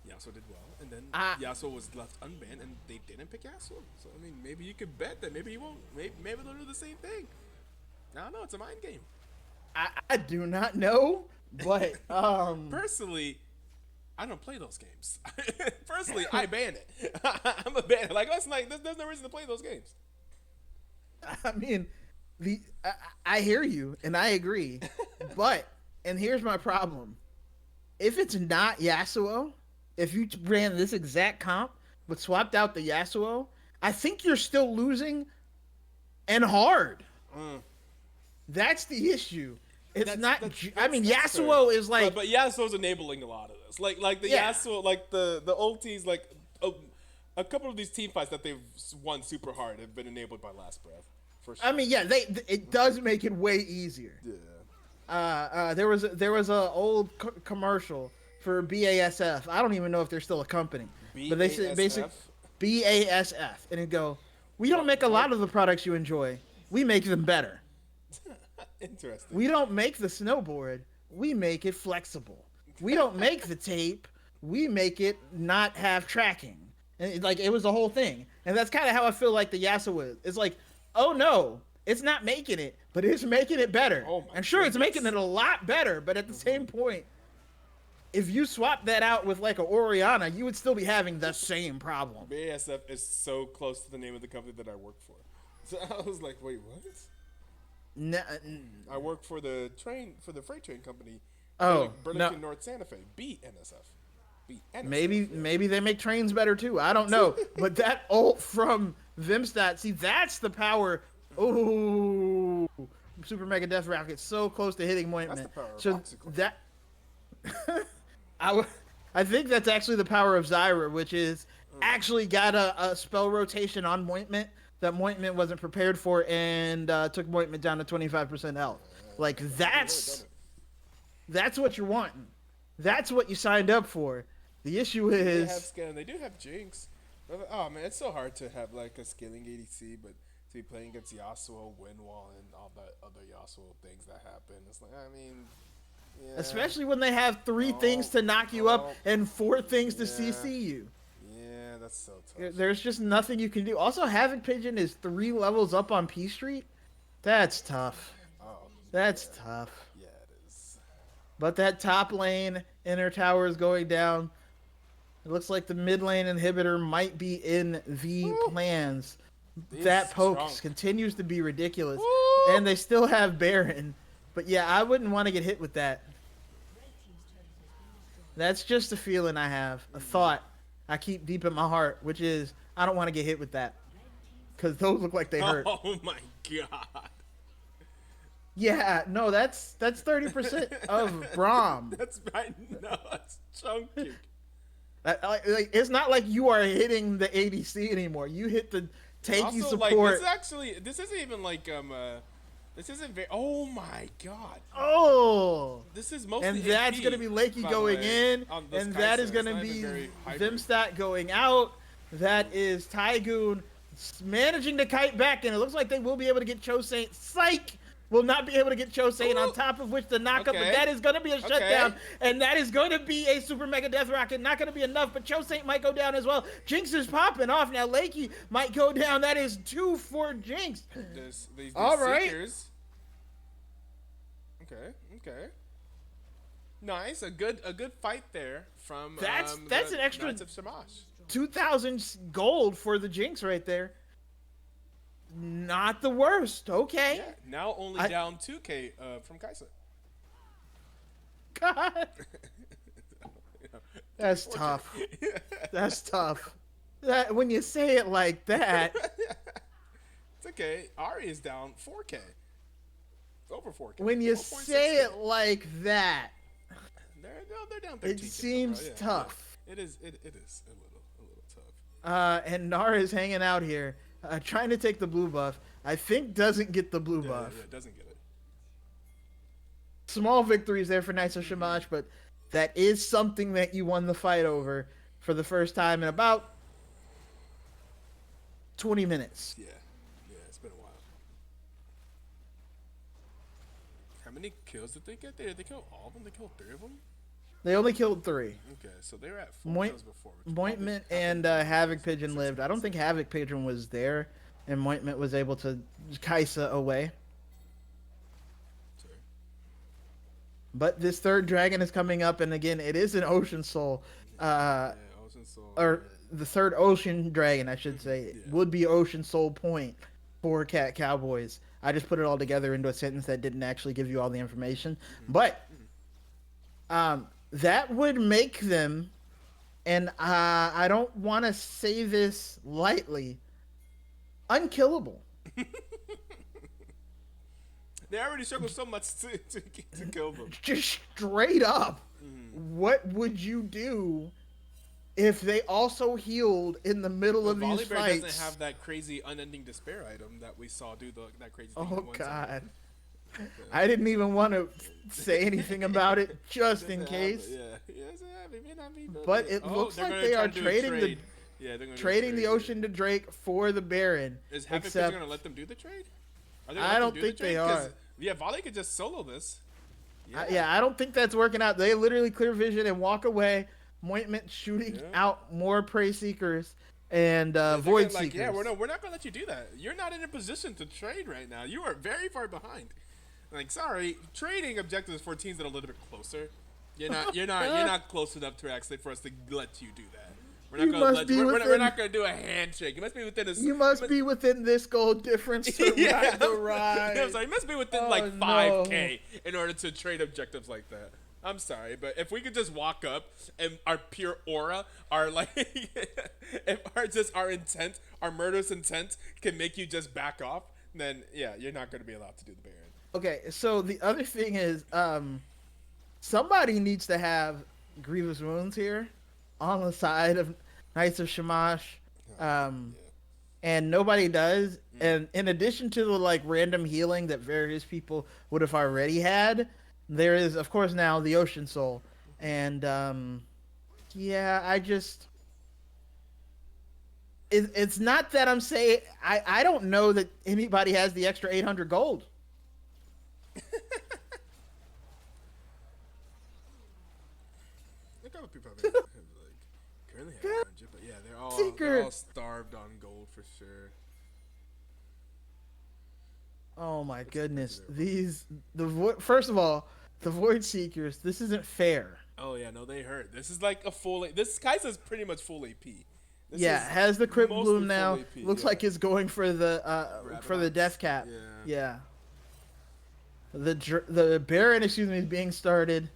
Yasuo did well, and then Yasuo was left unbanned, and they didn't pick Yasuo. So I mean, maybe you could bet that maybe he won't. Maybe they'll do the same thing. I don't know. It's a mind game. I do not know, but Personally, I don't play those games. Personally, I ban it. I'm a ban. Like that's like there's no reason to play those games. I mean, I hear you and I agree, but and here's my problem: if it's not Yasuo, if you ran this exact comp but swapped out the Yasuo, I think you're still losing and hard. That's the issue. It's not. I mean, Yasuo is like, but Yasuo's enabling a lot of this. Like the Yeah. Yasuo, like the ultis, like a couple of these team fights that they've won super hard have been enabled by Last Breath. For sure. I mean, yeah, it does make it way easier. Yeah. There was a old commercial for BASF. I don't even know if they're still a company, but they said basically BASF, and it go, we don't make a lot of the products you enjoy. We make them better. Interesting. We don't make the snowboard. We make it flexible. We don't make the tape. We make it not have tracking. And it was the whole thing. And that's kind of how I feel like the Yasuo is. It's like, oh no, it's not making it, but it's making it better. Oh my and sure, it's goodness. making it a lot better, but at the same point, if you swap that out with like a Oriana, you would still be having the same problem. BASF is so close to the name of the company that I work for. So I was like, wait, what? I work for the freight train company. Oh, Burlington no. North Santa Fe. BNSF. Maybe they make trains better too. I don't know. But that ult from Vimstat, see, that's the power. Oh, Super Mega Death Rocket, so close to hitting Mointment. That's the power of So Oxychlor. that I think that's actually the power of Zyra, which is actually got a spell rotation on Mointment that Mointment wasn't prepared for, and took Mointment down to 25% health. Like that's what you're wanting. That's what you signed up for. The issue is They do have Jinx. Oh man, it's so hard to have like a scaling ADC, but to be playing against Yasuo, Windwall, and all that other Yasuo things that happen. It's like, I mean, yeah. especially when they have 3 things to knock you up and 4 things to CC you. Yeah, that's so tough. There's just nothing you can do. Also, Havoc Pigeon is 3 levels up on P Street. That's tough. Oh, That's tough. Yeah, it is. But that top lane inner tower is going down. It looks like the mid lane inhibitor might be in the plans. That These poke trunk. continues to be ridiculous. Woo! And they still have Baron. But yeah, I wouldn't want to get hit with that. That's just a feeling I have, a thought I keep deep in my heart, which is I don't want to get hit with that. Because those look like they hurt. Oh my god. Yeah, no, that's 30% of Braum. That's right. No, that's chunky. Like, it's not like you are hitting the ADC anymore. You hit the tanky Also, support. like, this isn't even like this isn't very. Oh my god. Oh, This is mostly and that's AP, going to be Lakey by the going way, in, on this and that Kai'Sa. is going It's to not even be very hybrid. Vimstat going out. That is Tygoon managing to kite back, and it looks like they will be able to get Chosane. Psych! Will not be able to get Chosane, on top of which the knockup, but Okay. that is going to be a Okay. shutdown, and that is going to be a super mega death rocket. Not going to be enough, but Chosane might go down as well. Jinx is popping off now. Lakey might go down. That is 2 for Jinx. These All right. Seekers. Okay. Nice, a good fight there from That's the an extra- Knights of Shamash. 2,000 gold for the Jinx right there. Not the worst. Okay. Yeah, now only down 2k from Kai'Sa. God. That's tough. That's tough. That when you say it like that, It's okay. Ari is down 4k. It's over 4k. when you 4.6K. say it like that, they're down 13K. it seems Yeah, tough. yeah. It is a little tough. And Nara is hanging out here, trying to take the blue buff. I think doesn't get the blue buff. Yeah, it doesn't get it. Small victories there for Knights of Shamash, but that is something that you won the fight over for the first time in about 20 minutes. Yeah, it's been a while. How many kills did they get? Did they kill all of them? They killed 3 of them? They only killed 3. Okay, so they were at 4 kills before. which Mointment probably and happened Havoc in Pigeon 6 lived. I don't think Havoc Pigeon was there, and Mointment was able to Kai'Sa away. Sorry. But this third dragon is coming up, and again, it is an Ocean Soul. Yeah, Ocean Soul. Or the third Ocean Dragon, I should say, would be Ocean Soul Point for Cat Cowboys. I just put it all together into a sentence that didn't actually give you all the information. But that would make them, and I don't want to say this lightly, unkillable. They already struggled so much to kill them. Just straight up, what would you do if they also healed in the middle of these Volibear fights? doesn't have that crazy unending despair item that we saw do that crazy thing. Oh at one time. God. I didn't even want to say anything about it just in case. But it looks like they are trading trading the Ocean to Drake for the Baron. Is Havoc Except going to let them do the trade? I don't think they are. Yeah, Volley could just solo this. I don't think that's working out. They literally clear vision and walk away. Mointment shooting out more Prey Seekers and Void like, Seekers. yeah, we're not going to let you do that. You're not in a position to trade right now. You are very far behind. Like, sorry, trading objectives for teams that are a little bit closer. You're not close enough to actually for us to let you do that. We're not going to do a handshake. You must be within You must be within this goal difference to ride the ride. Yeah, so you must be within like 5K in order to trade objectives like that. I'm sorry, but if we could just walk up and our pure aura, our like, if our intent, our murderous intent can make you just back off, then yeah, you're not going to be allowed to do the Baron. Okay, so the other thing is, somebody needs to have Grievous Wounds here on the side of Knights of Shamash, and nobody does. And in addition to the like random healing that various people would have already had, there is of course now the Ocean Soul, and it's not that I'm saying I don't know that anybody has the extra 800 gold. A couple people have like currently have 100, but yeah, they're all starved on gold for sure. Oh my What's goodness. there? First of all, the Void Seekers, this isn't fair. Oh yeah, no, they hurt. This is like a full. This Kai'Sa's pretty much full AP. This Yeah, is has the Crypt mostly Bloom full now. AP. Looks Yeah. like it's going for the Rabbidox. death cap. Yeah. Yeah. The Baron, excuse me, is being started.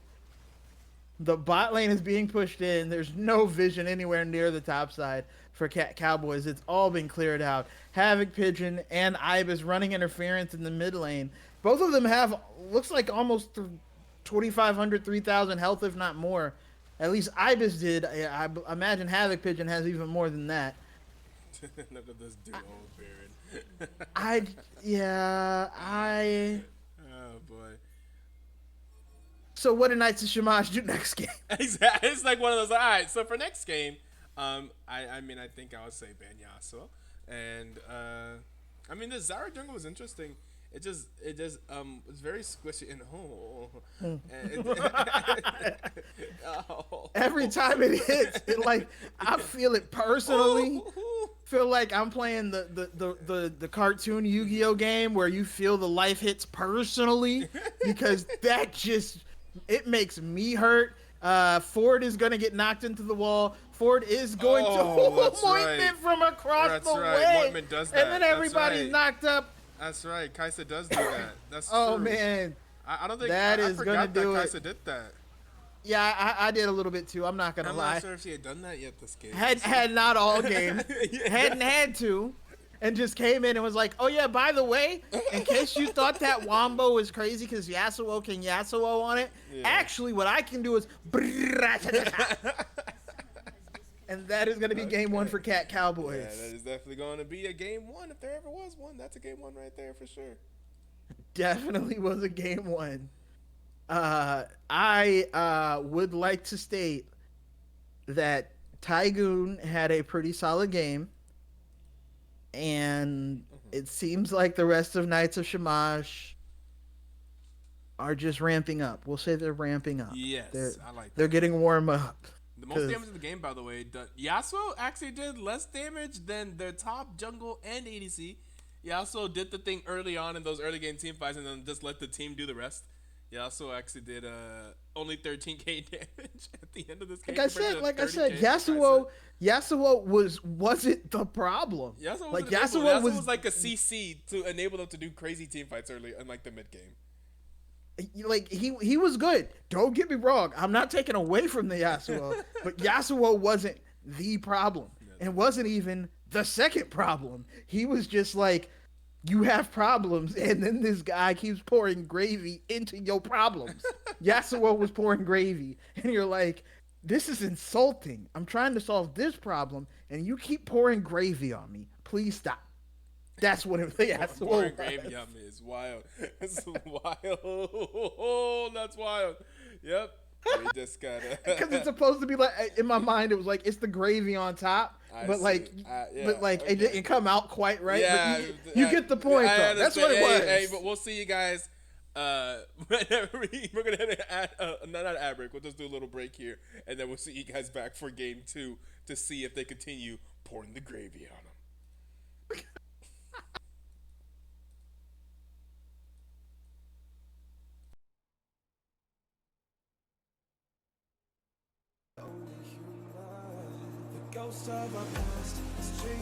The bot lane is being pushed in. There's no vision anywhere near the top side for Cowboys. It's all been cleared out. Havoc Pigeon and Ibis running interference in the mid lane. Both of them have looks like almost 2,500, 3,000 health, if not more. At least Ibis did. I imagine Havoc Pigeon has even more than that. Look at this dude, old Baron. I. Oh boy. So what do Knights of Shamash do next game? Exactly. It's like one of those. All right. So for next game, I mean, I think I would say ban Yasuo, and I mean, the Zarya jungle was interesting. It just was very squishy and oh. Every time it hits, I feel it personally. Feel like I'm playing the cartoon Yu-Gi-Oh game where you feel the life hits personally, because that just it makes me hurt. Ford is gonna get knocked into the wall. Ford is going to that's Moitman right. from across That's the right. way, Moitman does that. and then That's everybody's right. knocked up. That's right. Kai'Sa does do that. That's Oh true. man, I don't think that I is forgot gonna that do it. Kai'Sa did that. yeah, I did a little bit too. I'm not gonna I'm lie. not sure if she had done that yet this game. Had not all game, Yeah. hadn't had to, and just came in and was like, oh yeah, by the way, in case you thought that Wombo was crazy because Yasuo can Yasuo on it, Yeah. actually what I can do is and that is going to be game one for Cat Cowboys. Yeah, that is definitely going to be a game one if there ever was one. That's a game one right there for sure. Definitely was a game one. I would like to state that Tygoon had a pretty solid game, and it seems like the rest of Knights of Shamash are just ramping up. We'll say they're ramping up. Yes, I like that. They're getting warm up. The most damage in the game, by the way. Yasuo actually did less damage than their top jungle and ADC. Yasuo did the thing early on in those early game team fights and then just let the team do the rest. Yasuo actually did only 13k damage at the end of this game. Like I said, Yasuo wasn't the problem. Yasuo was like a CC to enable them to do crazy team fights early in like the mid game. Like he was good. Don't get me wrong. I'm not taking away from the Yasuo, but Yasuo wasn't the problem, and wasn't even the second problem. He was just like, you have problems, and then this guy keeps pouring gravy into your problems. Yasuo was pouring gravy, and you're like, this is insulting. I'm trying to solve this problem, and you keep pouring gravy on me. Please stop. That's what it was. Pouring gravy on me is wild. It's wild. That's wild. Yep. We just gotta. Because it's supposed to be like, in my mind, it was like it's the gravy on top, but it didn't come out quite right. Yeah, but you get the point, though. That's what it was. Hey, but we'll see you guys. Whenever we're gonna add not an ad break. We'll just do a little break here, and then we'll see you guys back for game 2 to see if they continue pouring the gravy on them. The ghost of our past is chasing.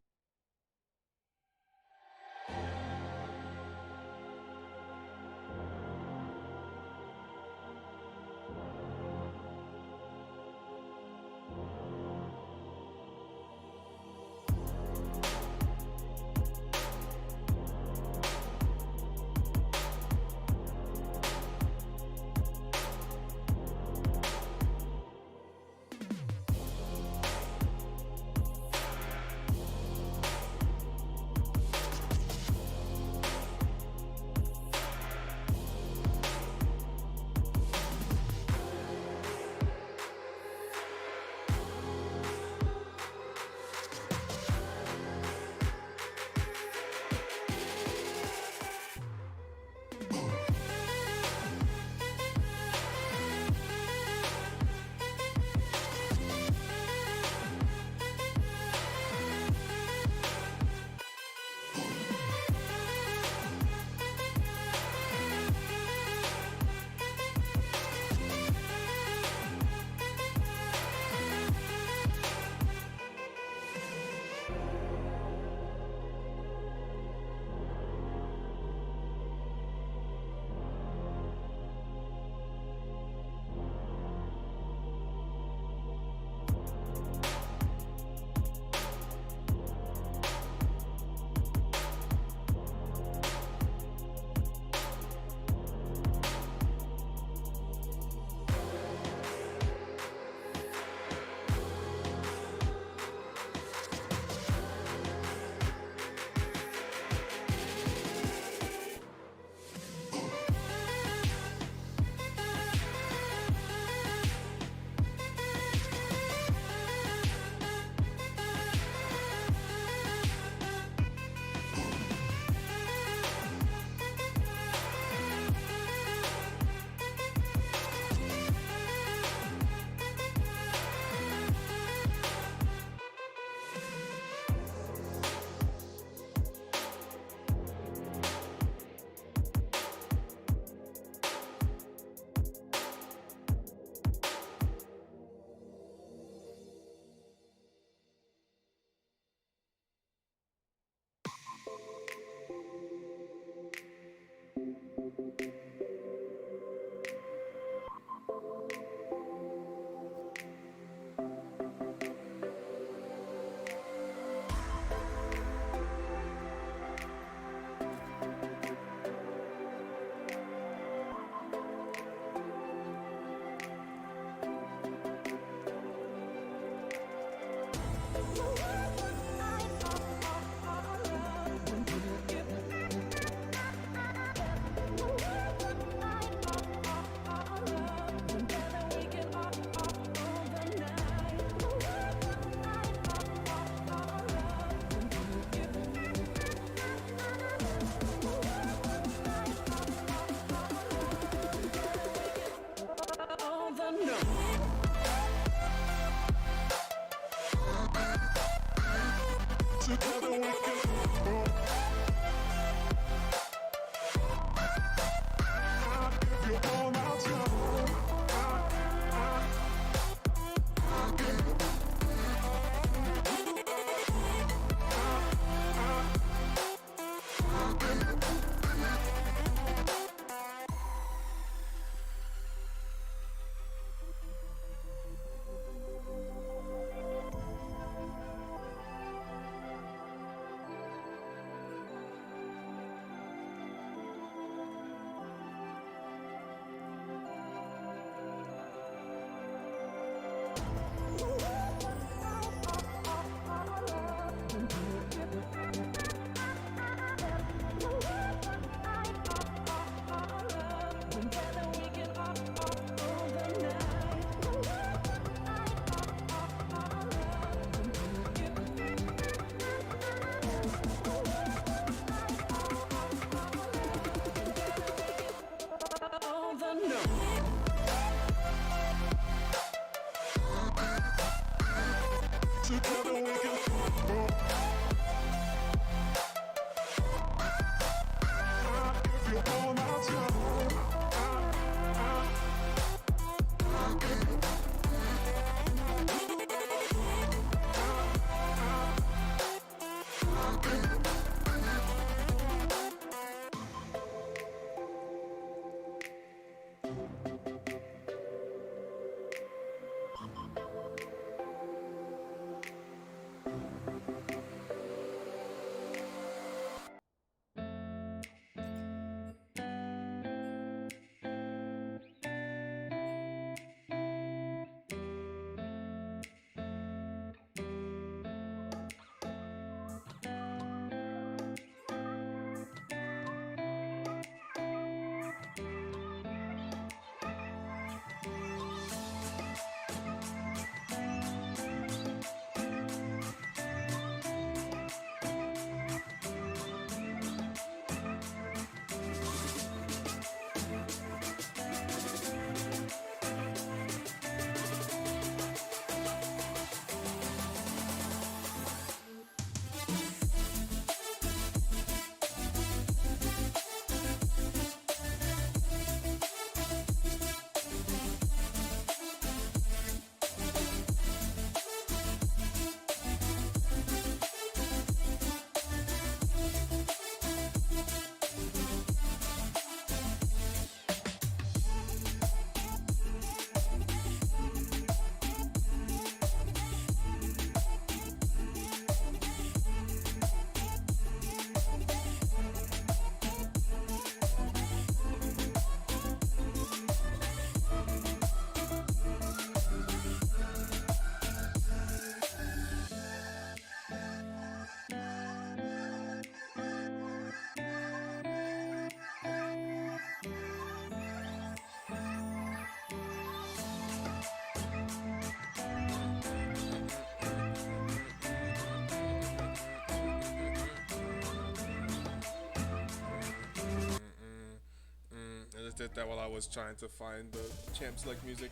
did that while I was trying to find the champ select music.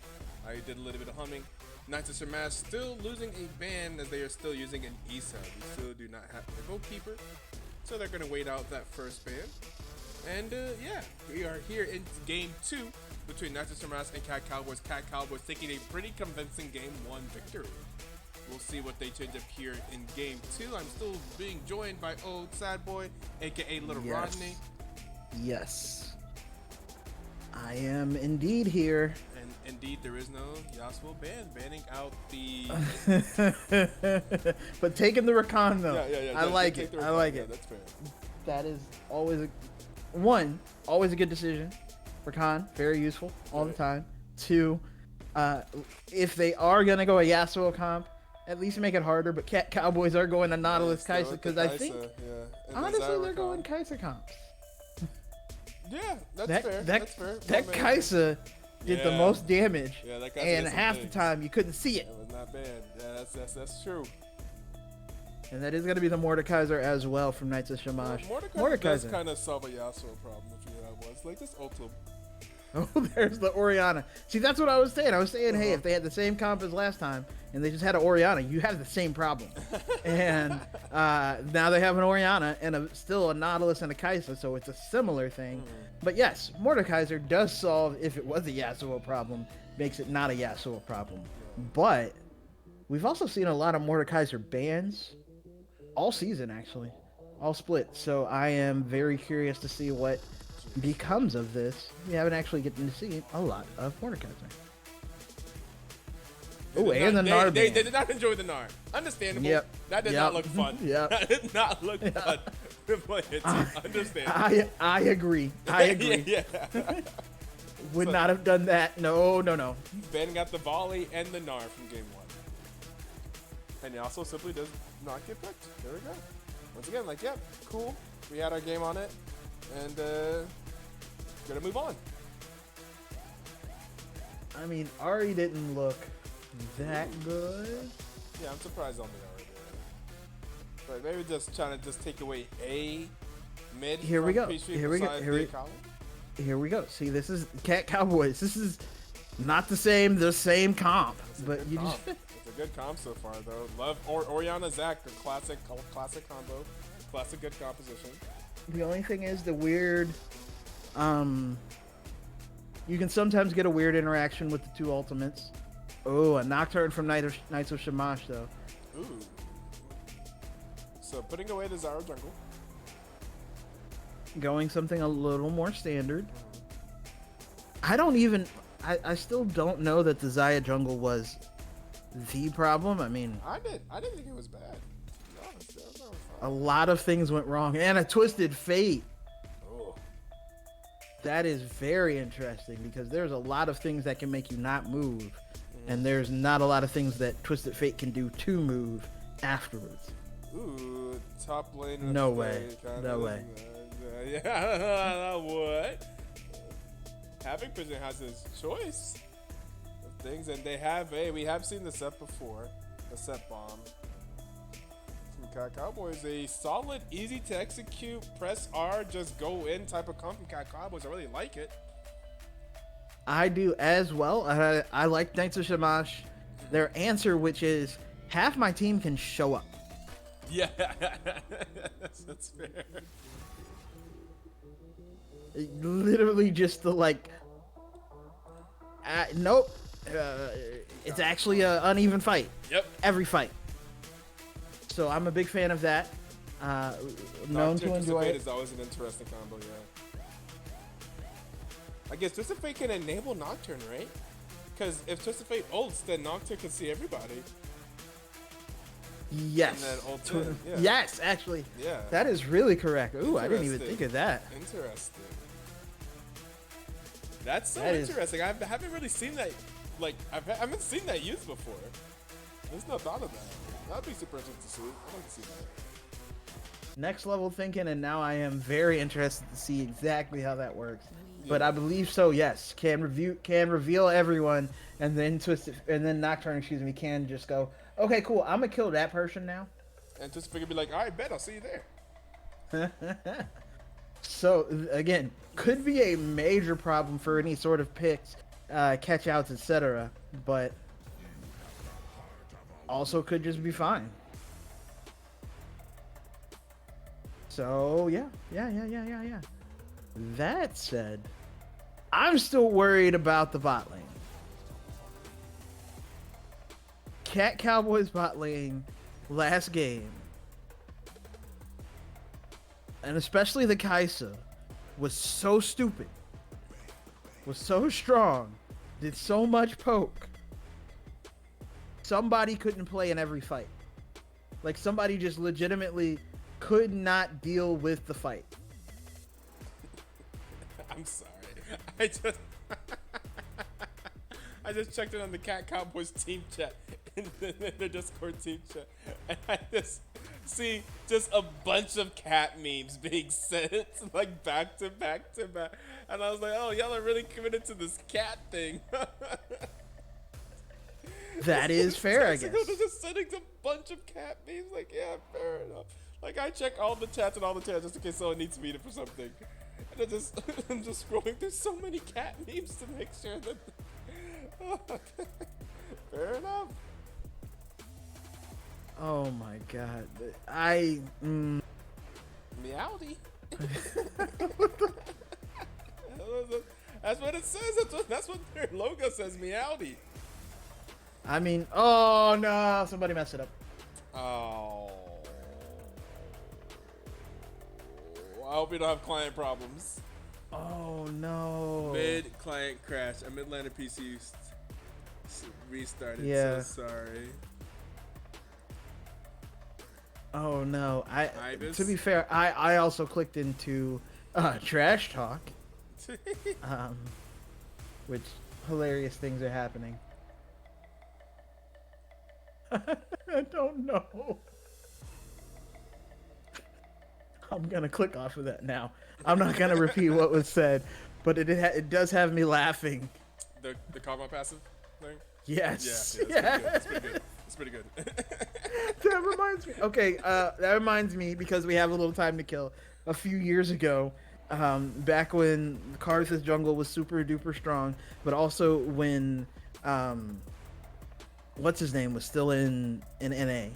I did a little bit of humming. Knights of Surmass still losing a ban as they are still using an Etoe. We still do not have a goalkeeper, so they're going to wait out that first ban. And yeah, we are here in game 2 between Knights of Surmass and Cat Cowboys. Cat Cowboys taking a pretty convincing game 1 victory. We'll see what they change up here in game 2. I'm still being joined by OldSadBoy, aka Little Rodney. Yes. I am indeed here. And indeed, there is no Yasuo ban, banning out the... But taking the Rakan, though. Yeah. I like it. I like it. That's fair. That is always always a good decision. Rakan, very useful all the time. 2, if they are going to go a Yasuo comp, at least make it harder. But Cat Cowboys are going to Nautilus Kai'Sa because I think, honestly, they're going Kai'Sa comps. Yeah, that's fair. That's fair. That Kai'Sa did the most damage, that Kai'Sa and did some half things. the time you couldn't see it. It was not bad. Yeah, that's true. And that is going to be the Mordekaiser as well from Knights of Shamash. Mordekaiser does kind of solve a Yasuo problem if you have one. It's like this ultimate Oh, there's the Oriana. See, that's what I was saying. I was saying, hey, if they had the same comp as last time and they just had an Oriana, you have the same problem. And now they have an Oriana and still a Nautilus and a Kaisa, so it's a similar thing. But yes, Mordekaiser does solve, if it was a Yasuo problem, makes it not a Yasuo problem. But we've also seen a lot of Mordekaiser bans all season, actually. All split. So I am very curious to see what becomes of this. We haven't actually gotten to see a lot of Mordekaiser. Oh, and the Gnar they ban. did not enjoy the Gnar. Understandable. Yep. That did not look fun. Yep. That did not look fun. But it's understandable. I agree. I agree. yeah. Would not have done that. No. Ben got the volley and the Gnar from game 1. And he also simply does not get picked. There we go. Once again, like, yep, cool. We had our game on it. And gonna move on. I mean, Ari didn't look that good. Yeah, I'm surprised on the Ari there. But maybe just trying to just take away a mid. Here we from go. Peachtree Here we go. besides Here we- Dave Collins. Here we go. See, this is Cat Cowboys. This is not the same comp, but you just It's a good comp so far, though. Love Oriana Zach, the classic combo, classic good composition. the only thing is the weird. You can sometimes get a weird interaction with the two ultimates. Oh, a Nocturne from Knights of Shamash though. Ooh. So putting away the Zara jungle. Going something a little more standard. I still don't know that the Zaya jungle was the problem. I mean, I didn't think it was bad. To be honest, that was a fine. lot of things went wrong, and a Twisted Fate. Oh. That is very interesting because there's a lot of things that can make you not move, and there's not a lot of things that Twisted Fate can do to move afterwards. Ooh, top lane. with No the way. kind No of- way. Yeah, what? Having Prison has his choice of things, and we have seen the set before, the set bomb. From Cat Cowboys, a solid, easy to execute, press R, just go in type of comp from Cat Cowboys. I really like it. I do as well. I like Knights of Shamash. Their answer, which is half my team can show up. Yeah, that's fair. Literally just the like. Nope. It's actually an uneven fight. Yep. Every fight. So I'm a big fan of that. Known to enjoy it. Is always an interesting combo, yeah. I guess Twisted Fate can enable Nocturne, right? Because if Twisted Fate ults, then Nocturne can see everybody. Yes. And then ult in, yeah. Yes, actually. Yeah. That is really correct. Ooh, I didn't even Interesting. think of that. Interesting. That's so That is- interesting. I haven't really seen that. Like, I haven't seen that used before. There's no thought of that. That'd be super interesting to see. I'd like to see that. Next level thinking, and now I am very interested to see exactly how that works. But I believe so. Yes, can reveal everyone, and then Nocturne, can just go. Okay, cool. I'm gonna kill that person now. And Twisted Fate could be like, all right, bet I'll see you there. So again, could be a major problem for any sort of picks, catch outs, etc. But also could just be fine. So yeah. That said, I'm still worried about the bot lane. Cat Cowboys bot lane last game, and especially the Kaisa, was so stupid, was so strong, did so much poke. Somebody couldn't play in every fight. Like, somebody just legitimately could not deal with the fight. I'm sorry. I just checked it on the Cat Cowboys team chat in the Discord team chat, and I just see just a bunch of cat memes being sent like back to back to back, and I was like, oh, y'all are really committed to this cat thing. That is fair, I guess. They're just sending a bunch of cat memes. Like, yeah, fair enough. Like, I check all the chats and all the chats just in case someone needs me for something. I'm just scrolling through so many cat memes to make sure that. Fair enough. Oh my god. Meowdy. That's what it says. That's what their logo says. Meowdy. I mean, oh no, somebody messed it up. Oh. I hope you don't have client problems. Oh no. Mid client crash. A mid-lander PC restarted. Yeah. So sorry. Oh no. Ibis? To be fair, I also clicked into trash talk. Which hilarious things are happening. I don't know. I'm gonna click off of that now. I'm not gonna repeat what was said, but it does have me laughing. The Kog'Maw passive thing? Yes. Yeah, that's pretty good. That's pretty good. That reminds me. Okay, that reminds me because we have a little time to kill. A few years ago, back when Karthus jungle was super duper strong, but also when what's his name was still in NA,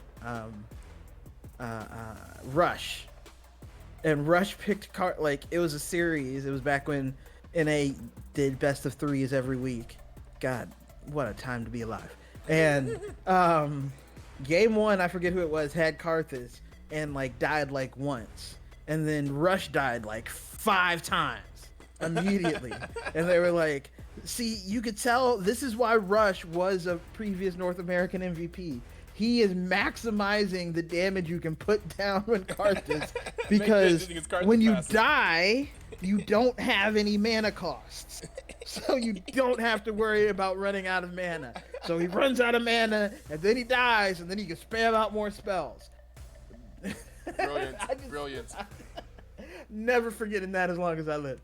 Rush, and Rush picked like it was a series. It was back when NA did best of threes every week. God, what a time to be alive. And game one, I forget who it was, had Karthus and like died like once, and then Rush died like 5 times immediately. And they were like, see, you could tell this is why Rush was a previous North American MVP. He is maximizing the damage you can put down with Karthus because when you die, you don't have any mana costs. So you don't have to worry about running out of mana. So he runs out of mana, and then he dies, and then he can spam out more spells. Brilliant. Brilliant. Never forgetting that as long as I live.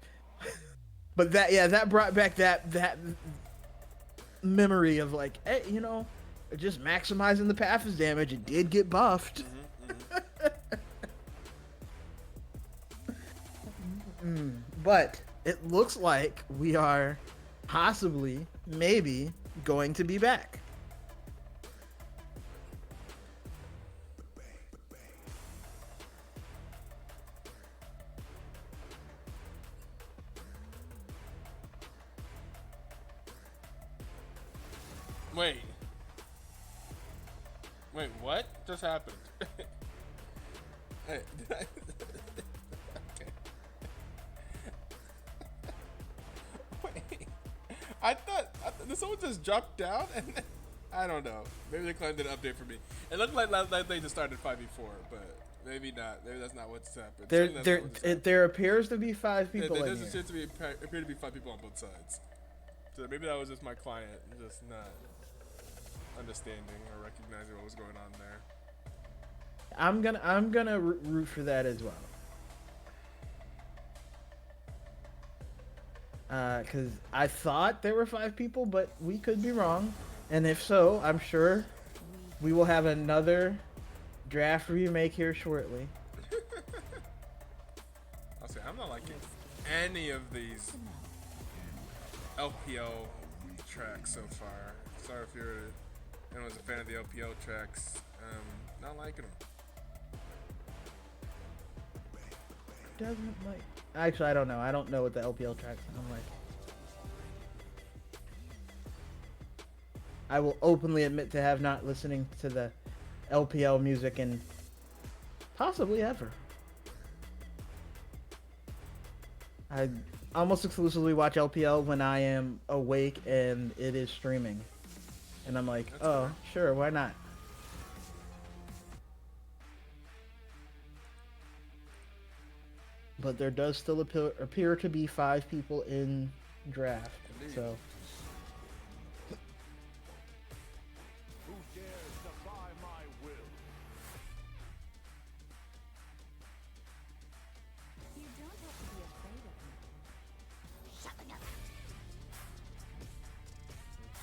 But that brought back that memory of like, hey, you know, just maximizing the passive damage. It did get buffed. But it looks like we are possibly, maybe, going to be back. Wait, what just happened? Hey, did I? Okay. Wait, I thought did someone just drop down? And I don't know. Maybe the client did an update for me. It looked like they just started 5v4, but maybe not. Maybe that's not what's happened. There appears to be 5 people there in does here. appear to be 5 people on both sides. So maybe that was just my client just not understanding or recognizing what was going on there. I'm gonna root for that as well. Because I thought there were 5 people, but we could be wrong. And if so, I'm sure we will have another draft remake here shortly. I'll say I'm not liking any of these LPO tracks so far. Sorry if anyone's a fan of the LPO tracks. Not liking them. Doesn't like. Actually, I don't know. I don't know what the LPL tracks sound like. I will openly admit to have not listening to the LPL music in possibly ever. I almost exclusively watch LPL when I am awake and it is streaming. And I'm like, That's oh, fair. sure, why not? But there does still appear to be 5 people in draft. Indeed. So Who dares defy my will? You don't have to be afraid of me. Shut up.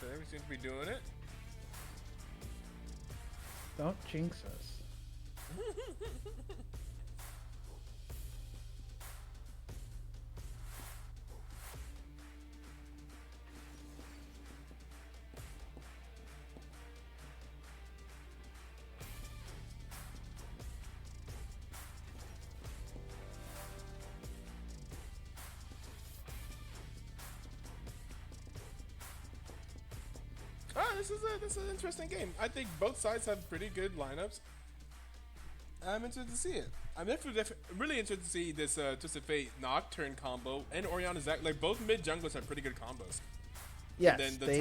Okay, we seem to be doing it. don't jinx us. this is an interesting game. I think both sides have pretty good lineups. I'm interested to see it. I'm really interested to see this Twisted Fate Nocturne combo and Orianna Zac. Like both mid junglers have pretty good combos. Yes, And then the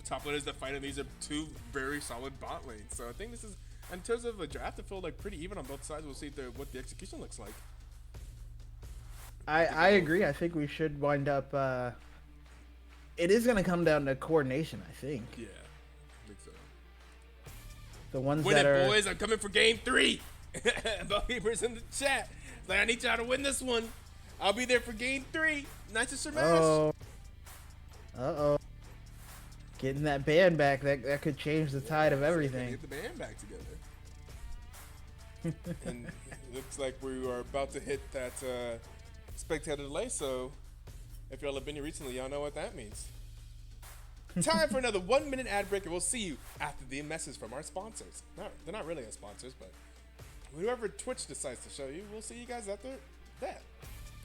top laners that fight in these are two very solid bot lanes. So I think this is, in terms of a draft, I feel like pretty even on both sides. We'll see what the execution looks like. I agree. I think we should wind up. It is going to come down to coordination, I think. Yeah, I think so. The ones Win that it, are boys! I'm coming for game 3. Bellkeeper's in the chat. Like, I need y'all to win this one. I'll be there for game 3. Nice to smash. Uh-oh. Getting that band back, that could change the tide of everything. Get the band back together. And it looks like we are about to hit that spectator delay, so if y'all have been here recently, y'all know what that means. Time for another 1-minute ad break, and we'll see you after the message from our sponsors. They're not really our sponsors, but whoever Twitch decides to show you, we'll see you guys after that.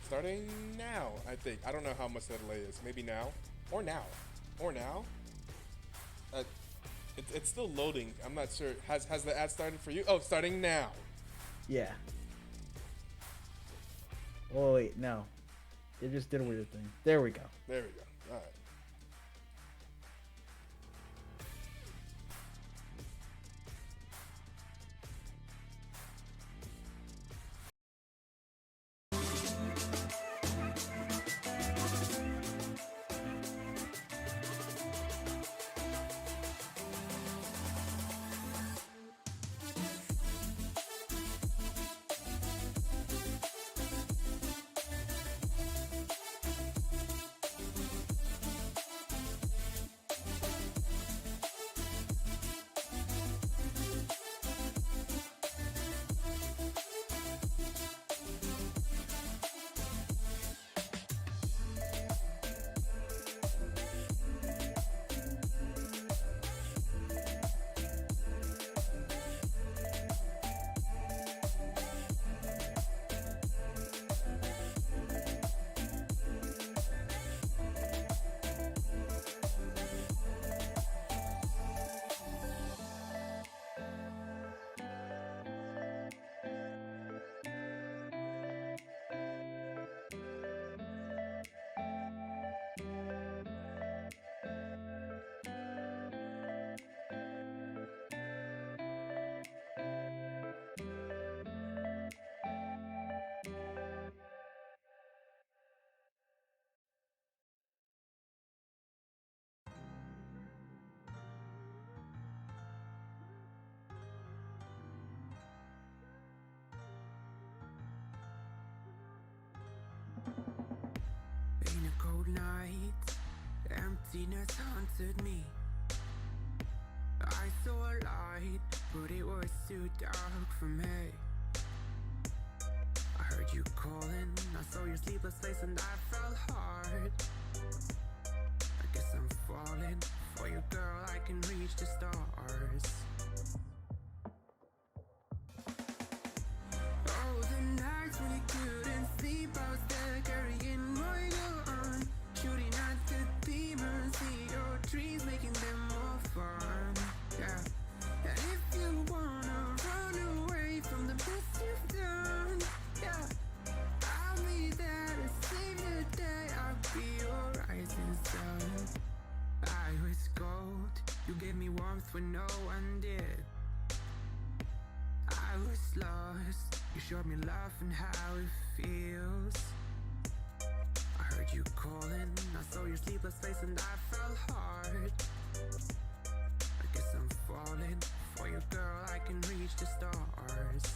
Starting now, I think. I don't know how much that delay is. Maybe now. Or now. Or now. It's still loading. I'm not sure. Has the ad started for you? Oh, starting now. Yeah. Oh, wait, no. It just did a weird thing. There we go. There we go. All right. In a cold night, emptiness haunted me. I saw a light, but it was too dark for me. I heard you calling, I saw your sleepless face and I fell hard. I guess I'm falling for you, girl, I can reach the stars. Oh, the nights when you couldn't sleep, I was there carrying my gun, shooting at the demons, see your dreams, making them more fun. Yeah, and if you wanna run away from the best you've done, yeah, I'll be there to save the day. I'll be your rising sun. I was cold, you gave me warmth when no one did. I was lost, you showed me love and how it feels. I heard you calling, I saw your sleepless face and I fell hard. I guess I'm falling for you, girl, I can reach the stars.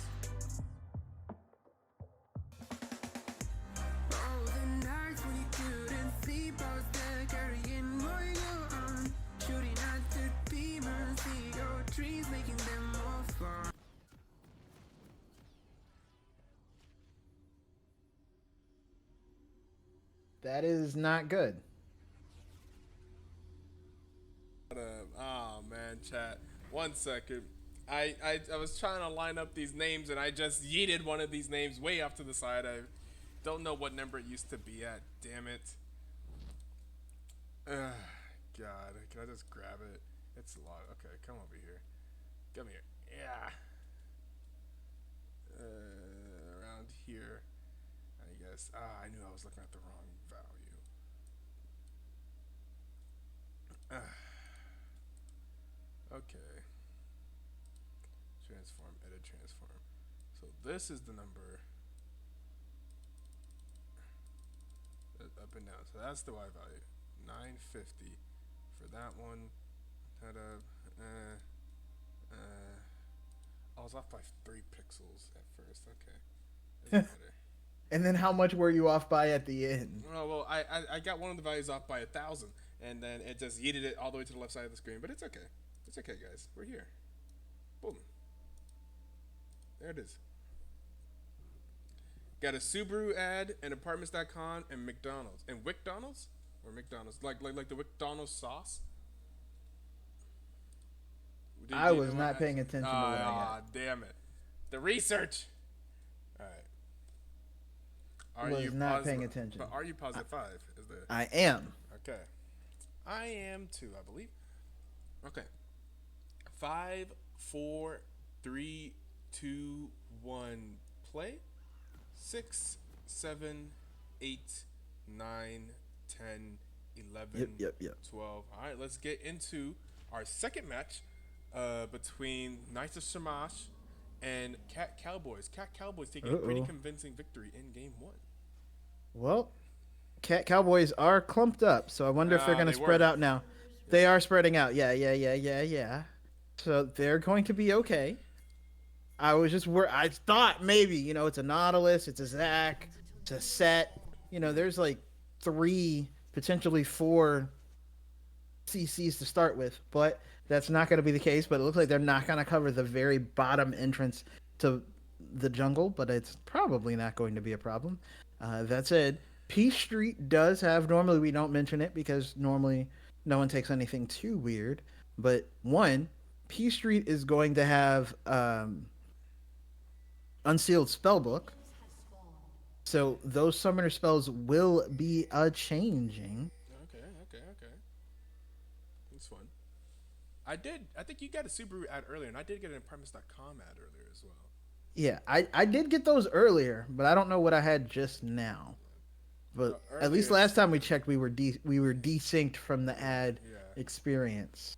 Oh, the nights when you couldn't sleep, I was there carrying my gun, shooting at the demons, see your dreams, making them more fun. That is not good. Oh man, chat. 1 second. I was trying to line up these names and I just yeeted one of these names way off to the side. I don't know what number it used to be at. Damn it. God, can I just grab it? It's a lot. Okay, come over here. Come here. Yeah. Around here, I guess. I knew I was looking at the wrong value. Okay. Transform, edit, transform. So this is the number up and down. So that's the Y value. 950 for that one. I was off by 3 pixels at first. Okay. Doesn't matter. And then how much were you off by at the end? Oh, well, I got one of the values off by 1,000, and then it just yeeted it all the way to the left side of the screen. But it's okay. It's okay, guys. We're here. Boom. There it is. Got a Subaru ad, and Apartments.com, and McDonald's. And WickDonald's? Or McDonald's. Like the WickDonald's sauce? I was not paying attention to what I got. Damn it. The research! Alright. Was not paying attention. But are you positive 5? Is the I am. Okay. I am too, I believe. Okay. 5, 4, 3, 2, 1, play. 6, 7, 8, 9, 10, 11, Yep. 12. All right, let's get into our second match between Knights of Shamash and Cat Cowboys. Cat Cowboys taking a pretty convincing victory in game 1. Well, Cat Cowboys are clumped up, so I wonder if they're going to spread out now. They are spreading out. Yeah. So they're going to be okay. I thought maybe, it's a Nautilus, it's a Zach, it's a Set. There's like 3, potentially 4 CCs to start with, but that's not going to be the case. But it looks like they're not going to cover the very bottom entrance to the jungle, but it's probably not going to be a problem. That said, P Street does have, normally we don't mention it because normally no one takes anything too weird, but P Street is going to have Unsealed Spellbook. So those summoner spells will be a-changing. Okay. It's fun. I think you got a Subaru ad earlier, and I did get an Apartments.com ad earlier as well. Yeah, I did get those earlier, but I don't know what I had just now. But at least last time we checked, we were desynced from the ad experience.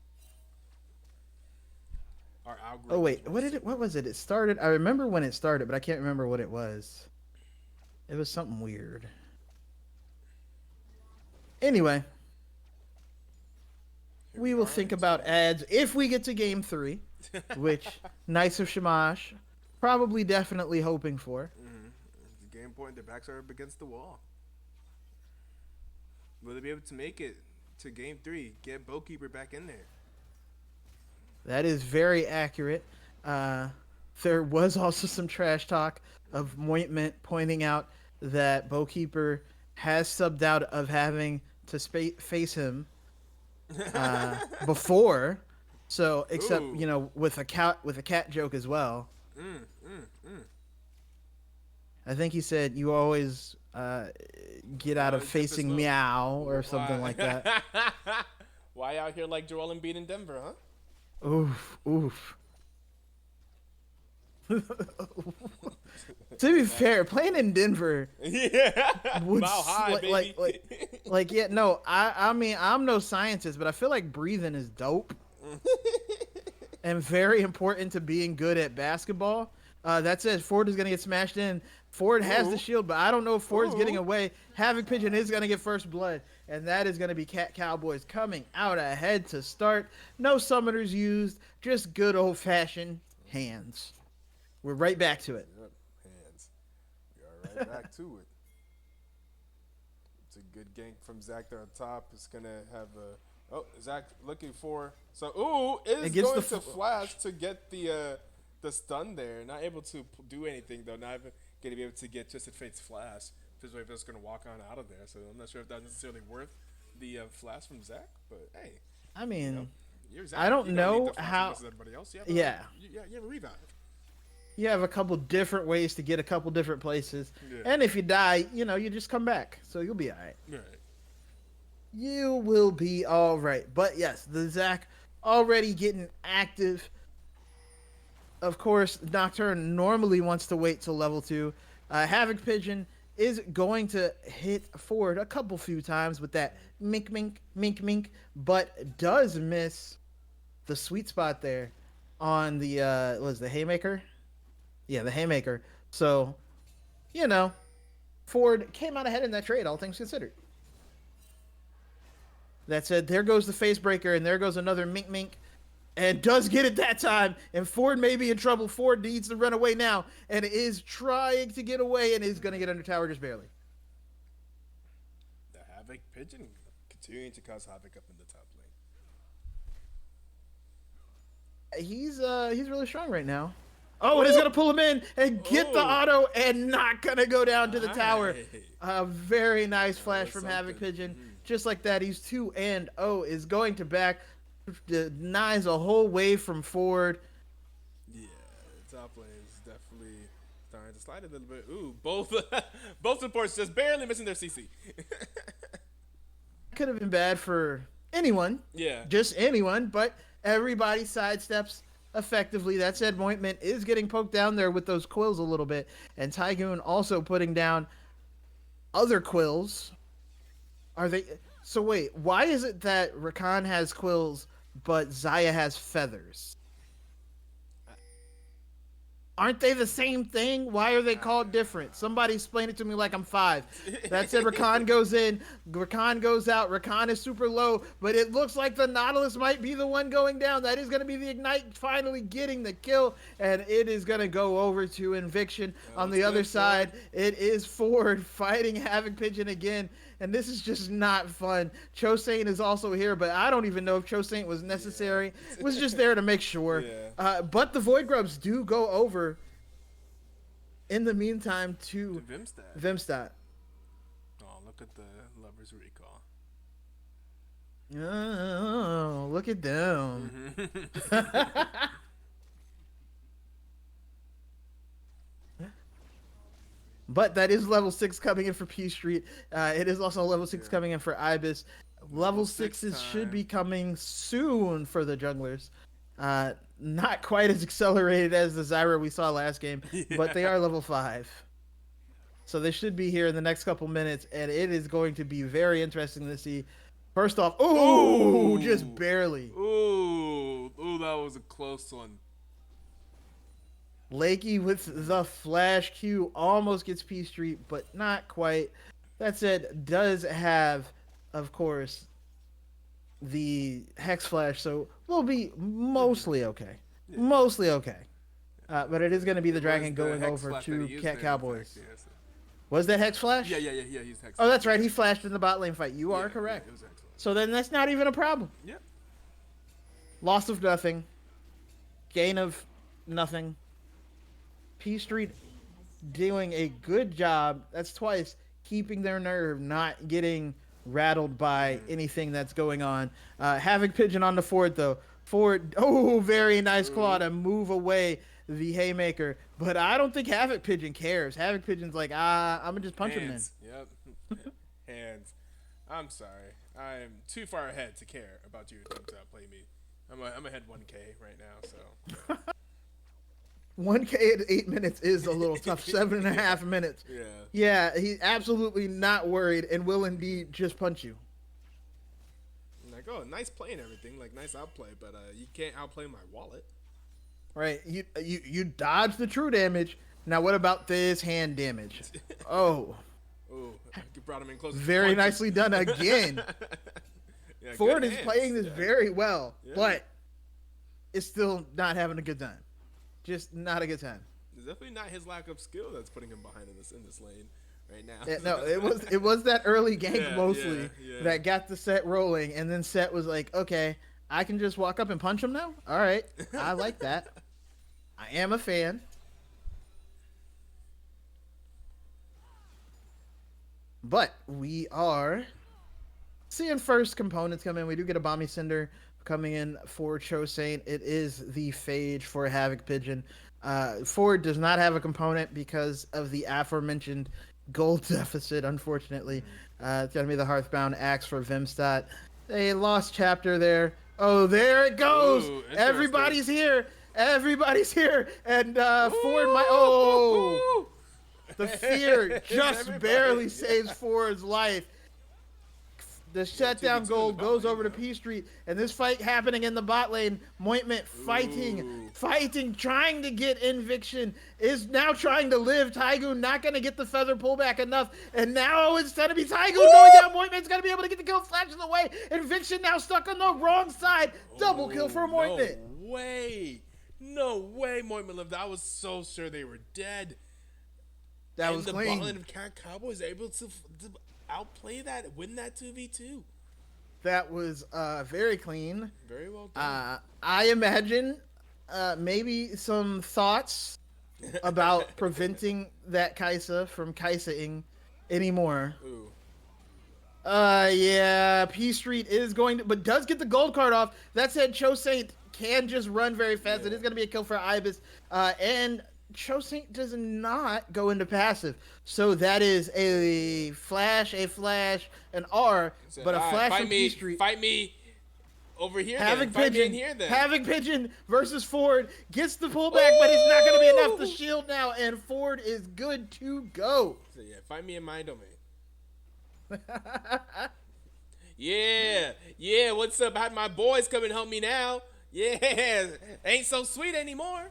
Our algorithm. Oh wait, what was it? It started. I remember when it started, but I can't remember what it was. It was something weird. Anyway, we will think about ads if we get to game 3, which Knights of Shamash probably definitely hoping for. The game point, their backs are up against the wall. Will they be able to make it to game 3? Get Bowkeeper back in there. That is very accurate. There was also some trash talk of Mointment pointing out that Bowkeeper has subbed out of having to face him before. So, except with a cat joke as well. I think he said you always get out of facing meow or something like that. Why out here like Joel Embiid in Denver, huh? Oof. To be fair, playing in Denver, would high, baby. I mean, I'm no scientist, but I feel like breathing is dope and very important to being good at basketball. That says Ford is gonna get smashed in. Ford has the shield, but I don't know if Ford's getting away. Havoc Pigeon is gonna get first blood, and that is gonna be Cat Cowboys coming out ahead to start. No summoners used, just good old-fashioned hands. We're right back to it. Yep, hands. We are right back to it. It's a good gank from Zach there on top. It's gonna have a Zach looking for it gets going to flash to get the stun there. Not able to do anything though. Not even gonna be able to get Twisted Fate's flash. If it's gonna walk on out of there. So I'm not sure if that's necessarily worth the flash from Zach. But hey, I mean, Zach, I don't know how. Everybody else. You have a revive. You have a couple different ways to get a couple different places, and if you die, you just come back, so you'll be all right. Right. You will be all right. But yes, the Zach already getting active. Of course, Nocturne normally wants to wait till level 2. Havoc Pigeon is going to hit forward a couple few times with that mink mink mink mink, but does miss the sweet spot there on the was the haymaker? Yeah, the haymaker. So, you know, Ford came out ahead in that trade, all things considered. That said, there goes the face breaker, and there goes another mink mink, and does get it that time. And Ford may be in trouble. Ford needs to run away now, and is trying to get away, and is going to get under tower just barely. The Havoc Pigeon continuing to cause havoc up in the top lane. He's really strong right now. Oh, and he's gonna pull him in and get the auto, and not gonna go down to the tower. A very nice flash from Havoc Pigeon. Just like that, he's 2-0. Is going to back, denies a whole wave from Ford. Yeah, the top lane is definitely starting to slide a little bit. Ooh, both both supports just barely missing their CC. Could have been bad for anyone. Yeah. Just anyone, but everybody sidesteps effectively. That said, Ointment is getting poked down there with those quills a little bit, and Tygoon also putting down other quills. Are they? So wait, why is it that Rakan has quills but Zaya has feathers? Aren't they the same thing? Why are they called different? Somebody explain it to me like I'm 5. That said, Rakan goes in, Rakan goes out, Rakan is super low, but it looks like the Nautilus might be the one going down. That is going to be the Ignite finally getting the kill, and it is going to go over to Inviction. On the other side, it is Ford fighting Havoc Pigeon again, and this is just not fun. Cho Saint is also here, but I don't even know if Cho Saint was necessary. It was just there to make sure. But the Void Grubs do go over in the meantime to Vimstat. Oh, look at the Lovers Recall. Oh, look at them. But that is level 6 coming in for P Street. It is also level 6 coming in for Ibis. Level 6s should be coming soon for the junglers. Not quite as accelerated as the Zyra we saw last game, but they are level 5. So they should be here in the next couple minutes, and it is going to be very interesting to see. First off, ooh, just barely. Ooh, that was a close one. Lakey with the flash Q almost gets P Street, but not quite. That said, does have, of course, the Hex Flash, so we'll be mostly okay. Mostly okay. But it is going to be the Dragon going over to Cat Cowboys. Was that Hex Flash? Yeah, he's Hex. Oh, that's right. He flashed in the bot lane fight. You are correct. It was Hex Flash. So then that's not even a problem. Yep. Loss of nothing. Gain of nothing. P Street doing a good job. That's twice. Keeping their nerve, not getting rattled by anything that's going on. Havoc Pigeon on the Ford, though. Ford, oh, very nice claw to move away the Haymaker. But I don't think Havoc Pigeon cares. Havoc Pigeon's like, I'm going to just punch him in. Yep. Hands. I'm sorry. I'm too far ahead to care about your attempt to outplay me. I'm ahead 1K right now, so. 1K at 8 minutes is a little tough. 7.5 minutes. Yeah, he's absolutely not worried and will indeed just punch you. Like, oh, nice play and everything, like nice outplay, but you can't outplay my wallet. Right, you dodge the true damage. Now what about this hand damage? Oh, you brought him in close. Very nicely done again. Ford is playing this very well, but it's still not having a good time. Just not a good time. It's definitely not his lack of skill that's putting him behind in this lane right now. No, it was that early gank mostly that got the Set rolling, and then Set was like, okay, I can just walk up and punch him now? All right, I like that. I am a fan. But we are seeing first components come in. We do get a Bomby Cinder coming in for Cho Saint. It is the Phage for Havoc Pigeon. Ford does not have a component because of the aforementioned gold deficit, unfortunately. It's going to be the Hearthbound Axe for Vimstat. A lost chapter there. Oh, there it goes. Ooh, interesting. Everybody's here. Everybody's here. And Ford might. Oh, the fear just Everybody. barely saves Ford's life. The shutdown 2v2 in the goal bot goes lane over to now. P Street, and this fight happening in the bot lane. Mointment Ooh. fighting, trying to get Inviction, is now trying to live. Tygoon not going to get the feather pullback enough, and now it's going to be Tygoon going down. Mointment's going to be able to get the kill, flashes away. Inviction now stuck on the wrong side. Double kill for Mointment. No way. No way Mointment lived. I was so sure they were dead. That and was the clean. bot lane of Cat Cowboys able to outplay that, win that 2v2. That was very clean. Very well done. I imagine maybe some thoughts about preventing that Kaisa from Kaisa-ing anymore. Ooh. Yeah, P Street is going to, but does get the gold card off. That said, Cho Saint can just run very fast. Yeah. It is going to be a kill for Ibis. And Cho Saint does not go into passive. So that is a flash, an R, but a flash fight from me, P Street. Fight me over here. Havoc Fight me in Pigeon, here then. Havoc Pigeon versus Ford gets the pullback, but it's not going to be enough. The shield now, and Ford is good to go. So yeah, fight me in my domain. Yeah, what's up? I had my boys come and help me now. Yeah, ain't so sweet anymore.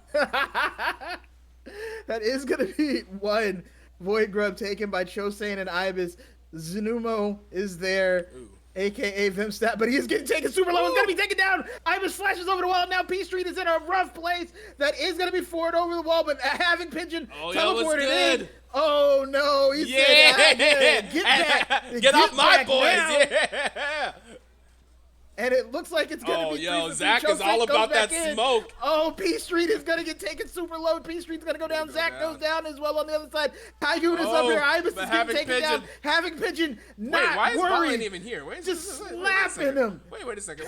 That is going to be one Void Grub taken by Chosain and Ibis. Zenumo is there, Ooh. a.k.a. Vimstat, but he is getting taken super low. He's going to be taken down. Ibis flashes over the wall. Now P Street is in a rough place. That is going to be Ford over the wall, but having Pigeon teleported in. Oh, no. He said, get back. Get off my back boys. now. Yeah. And it looks like it's going to be 3 for 3. Zach is Chosain all goes about back that in. smoke. Oh, P Street is going to get taken super low. P Street's going to go down. Zach goes down as well on the other side. Tygoon is up here. Ibis is but getting taken Pigeon. down. Having Pigeon not Why is worried. Botland even here? Wait, Just wait a slapping second. him. Wait a second.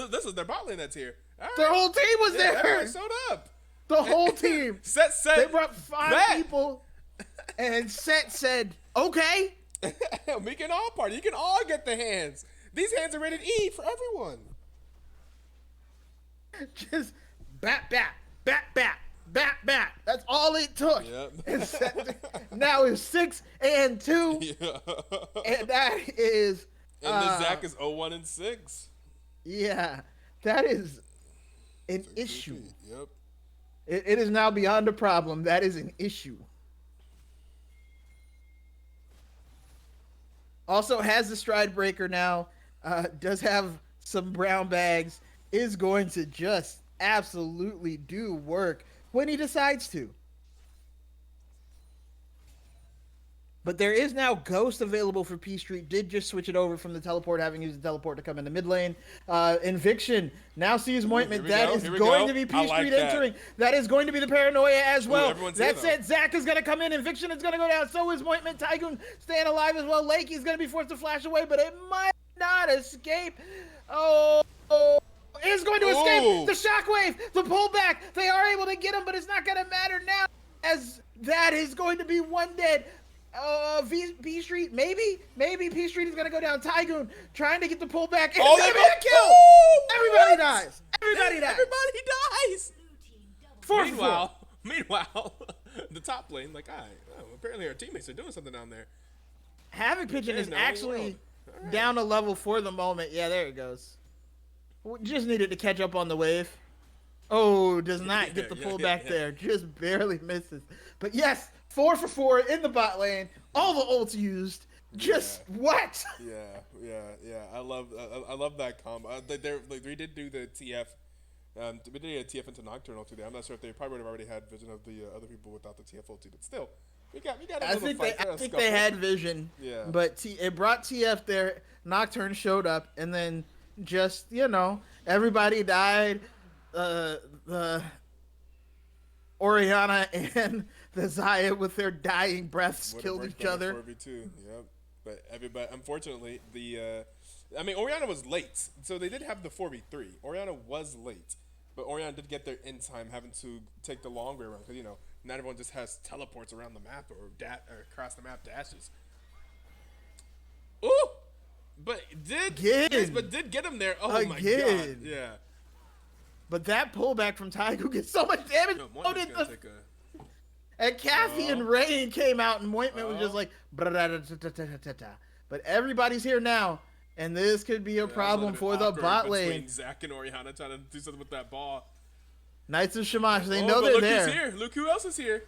This is their bot lane that's here. All right. The whole team was Yeah, there. everyone showed up. The whole team. Set. They brought 5 Bet. people. And Set said, okay. We can all party. You can all get the hands. These hands are rated E for everyone. Just bat. That's all it took. Yep. And Set, now it's 6-2. Yeah. And that is And the Zach is 0-1-6. yeah, that is an issue. Yep. It is now beyond a problem. That is an issue. Also has the stride breaker now. Does have some brown bags. Is going to just absolutely do work when he decides to. But there is now Ghost available for P Street. Did just switch it over from the teleport, having used the teleport to come in the mid lane. Inviction now sees Mointment. That is going to be P Street entering. That is going to be the paranoia as well. That said, Zach is going to come in. Inviction is going to go down. So is Mointment. Tygoon staying alive as well. Lakey is going to be forced to flash away, but it might not escape. Oh. Is going to escape. The shockwave, the pullback. They are able to get him, but it's not going to matter now, as that is going to be one dead. P Street, maybe P Street is gonna go down. Tygoon trying to get the pullback. It's gonna be a kill. Everybody dies. Everybody dies. 4 for 4. Meanwhile, the top lane, like, apparently our teammates are doing something down there. Havoc Pigeon is no actually world. down a level for the moment. Yeah, there it goes. We just needed to catch up on the wave. Oh, does not get the pullback there. Just barely misses. But yes, 4 for 4 in the bot lane. All the ults used. Just what? Yeah. I love that combo. We did do the TF. We did a TF into Nocturnal today. I'm not sure if they probably would have already had vision of the other people without the TF ulti, but still, we got a I little think fight. I think they had vision. Yeah. But it brought TF there. Nocturne showed up, and then just everybody died. The Oriana and the Zaya with their dying breaths killed each other. 4v2, yep. But everybody, unfortunately, Oriana was late, so they did have the 4v3. Oriana was late, but Oriana did get there in time, having to take the long way around, because not everyone just has teleports around the map or across the map dashes. Ooh, But did Again. yes, but did get him there. Oh my god. Again. Yeah. But that pullback from Taigu gets so much damage. No, Oh, Mointman's did gonna the take a And Kathy and Rain came out, and Mointman was just like, but everybody's here now, and this could be a problem for the bot lane. Between Zach and Oriana trying to do something with that ball. Knights of Shamash, they know but they're look there. who's here. Look who else is here.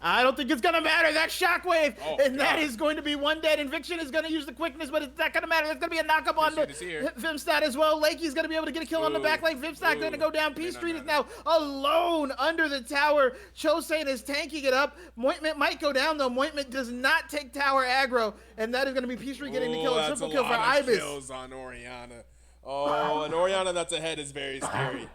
I don't think it's gonna matter. That shockwave, Oh, and that God. is going to be one dead. Inviction is gonna use the quickness, but it's not gonna matter. That's gonna be a knockup on Street is here. Vimstad as well. Lakey's gonna be able to get a kill on the Ooh. back lane. Vimstad gonna go down. P May not Street is matter. now alone under the tower. Chosane is tanking it up. Mointment might go down though. Mointment does not take tower aggro, and that is gonna be P Street getting the kill. A That's simple kill for lot of Ibis. kills on Oriana. Oh, and Oriana that's ahead is very scary.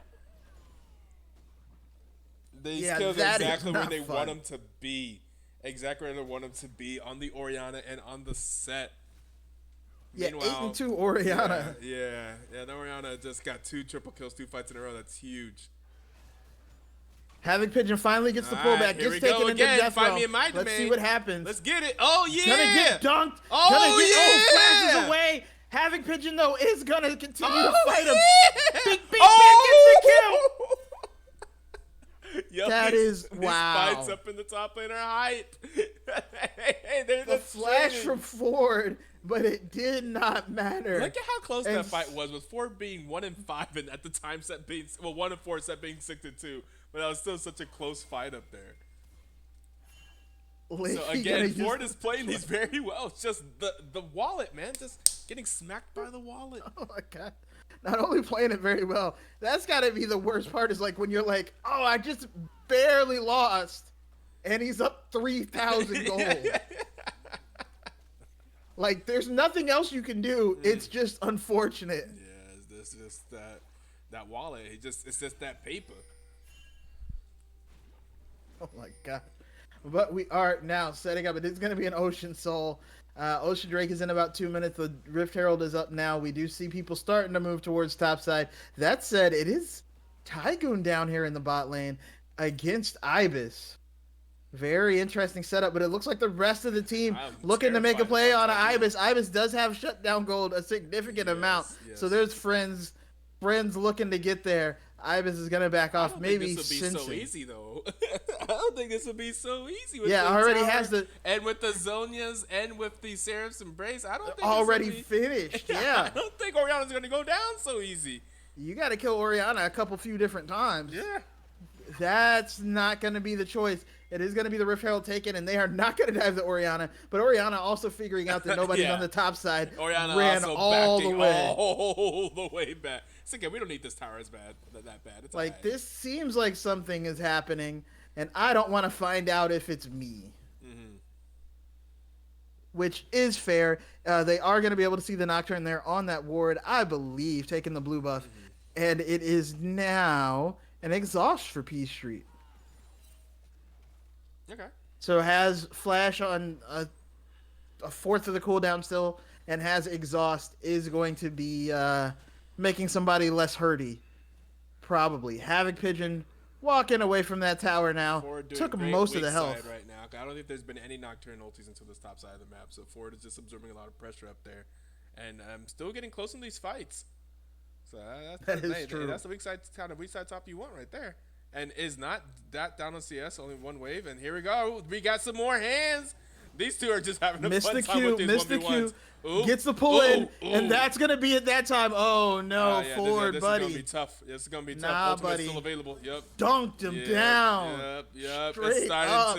These Yeah, kills are that is exactly where not they fun. want them to be. Exactly where they want them to be on the Oriana and on the set. Yeah, Meanwhile, 8-2 Oriana. Yeah, the Oriana just got 2 triple kills, 2 fights in a row. That's huge. Hhavik Pigeon finally gets the All right, pullback, here gets we go taken into again. death Find row. me in my Let's see domain. what happens. Let's get it. Oh, yeah. Gonna get dunked. Oh, gonna get, yeah. flashes away. Havoc Pigeon, though, is gonna continue to fight him. yeah. Big Beat Oh! gets the kill. Yo, That these is- wow. fights up in the top lane are hype. Hey, they're The just flash training. from Ford, but it did not matter. Look at how close And that fight was, with Ford being 1-5 and at the time set being 1-4, set being 6-2. But that was still such a close fight up there. So Lakey gonna again, use Ford the- is playing these very well. It's just the wallet, man, just getting smacked by the wallet. Oh my god. Not only playing it very well, that's gotta be the worst part, is like when you're like, oh, I just barely lost, and he's up 3,000 gold. Like, there's nothing else you can do. It's just unfortunate. Yeah, it's just that wallet. It's just that paper. Oh my god. But we are now setting up. It is going to be an Ocean Soul. Ocean Drake is in about 2 minutes. The Rift Herald is up now. We do see people starting to move towards topside. That said, it is Tygoon down here in the bot lane against Ibis. Very interesting setup, but it looks like the rest of the team I'm looking to make a terrified play of on Tygoon. Ibis. Ibis does have shutdown gold, a significant amount. Yes. So there's friends looking to get there. Ibis is going to back I off. don't Maybe think this would be so Cincy. easy though. I don't think this would be so easy. With Yeah, the already tower has the- and with the Zonias and with the Seraph's Embrace. I don't think Already this would be, finished, yeah. I don't think Oriana's gonna go down so easy. You got to kill Oriana a few different times. Yeah. That's not going to be the choice. It is going to be the Rift Herald taken, and they are not going to dive the Oriana. But Oriana also figuring out that nobody's Yeah. on the top side, Oriana ran also all the backing way. all the way back. It's okay. We don't need this tower as bad. That bad. It's Like, alright. this seems like something is happening, and I don't want to find out if it's me. Mm-hmm. Which is fair. They are going to be able to see the Nocturne there on that ward, I believe, taking the blue buff. Mm-hmm. And it is now an exhaust for P Street. Okay. So has Flash on a fourth of the cooldown still, and has Exhaust, is going to be making somebody less hurty. Probably. Havoc Pigeon walking away from that tower now. Ford doing Took great most of weak the health. side right now. I don't think there's been any Nocturne ultis until this top side of the map, so Ford is just absorbing a lot of pressure up there. And still getting close in these fights. So That is true. That's the weak side top you want right there. And is not that down on CS, only one wave. And here we go. We got some more hands. These two are just having a Missed fun the time Q, with these missed the 1v1s. Q. Ooh, Gets the pull in, ooh, and ooh. that's going to be at that time. Oh, no, Yeah, Ford, this buddy. is gonna be tough. This is gonna be tough. Nah, Ultimate's buddy. still available. Yep. Dunked him down. Yep. Straight It's starting up.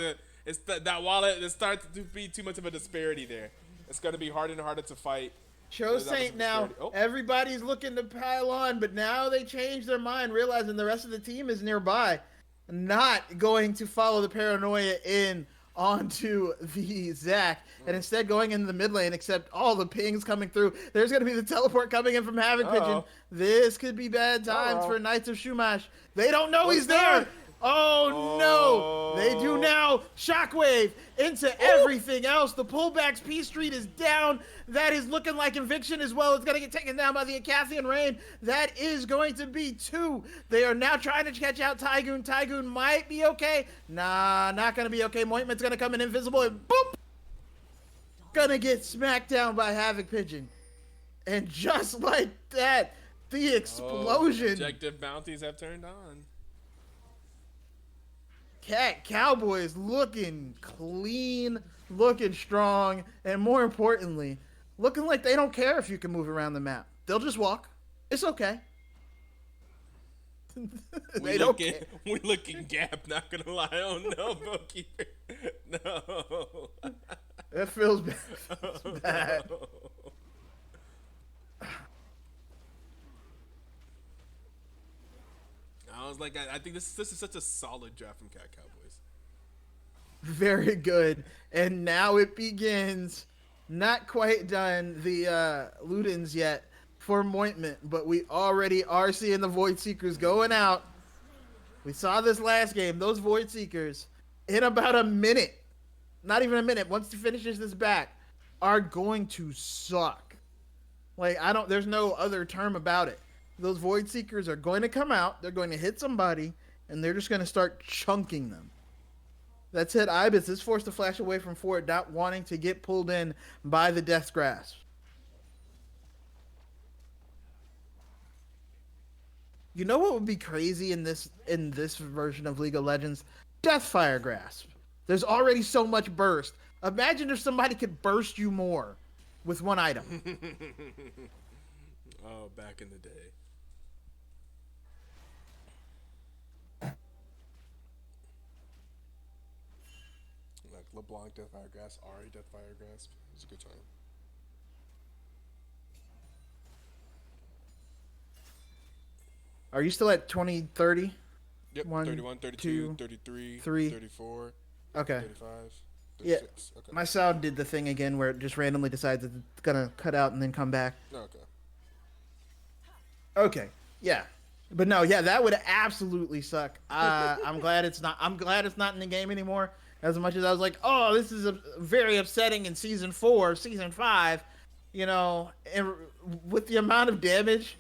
to. That wallet. It's starting to be too much of a disparity there. It's gonna be harder and harder to fight. Cho That was Saint a now, disparity. Oh. everybody's looking to pile on, but now they change their mind, realizing the rest of the team is nearby. Not going to follow the paranoia in onto the Zac, and instead going into the mid lane, except all the pings coming through. There's going to be the teleport coming in from Havoc Pigeon. This could be bad times for Knights of Shumash. They don't know he's there. Oh, no. They do now. Shockwave into everything else. The pullbacks. P Street is down. That is looking like Eviction as well. It's going to get taken down by the Acathian Rain. That is going to be 2. They are now trying to catch out Tygoon. Tygoon might be okay. Nah, not going to be okay. Mointman's going to come in invisible and boop. Gonna get smacked down by Havoc Pigeon. And just like that, the explosion. Objective bounties have turned on. Cowboys looking clean, looking strong, and more importantly, looking like they don't care if you can move around the map. They'll just walk. It's okay. They don't care. We looking gap, not gonna lie. Oh no, Bookkeeper. No. That feels bad. It feels bad. I was like, I think this is such a solid draft from Cat Cowboys. Very good. And now it begins. Not quite done the Ludens yet for Mointment, but we already are seeing the Void Seekers going out. We saw this last game. Those Void Seekers, in about a minute, not even a minute, once he finishes this back, are going to suck. Like, there's no other term about it. Those Void Seekers are going to come out, they're going to hit somebody, and they're just going to start chunking them. That's it. Ibis is forced to flash away from Fort, not wanting to get pulled in by the Death's Grasp. You know what would be crazy in this version of League of Legends? Deathfire Grasp. There's already so much burst. Imagine if somebody could burst you more with one item. Oh, back in the day. Like LeBlanc Deathfire Grasp, Ari Deathfire Grasp. It was a good time. Are you still at 20, 30? Yep, 1, 31, 32, 2, 33, 3. 34, Okay. 35, Yeah. 36. Okay. My sound did the thing again where it just randomly decides it's gonna cut out and then come back. Okay. Okay. Yeah. But no, yeah, that would absolutely suck. I'm glad it's not. I'm glad it's not in the game anymore. As much as I was like, oh, this is very upsetting in season 4, season 5. You know, and with the amount of damage,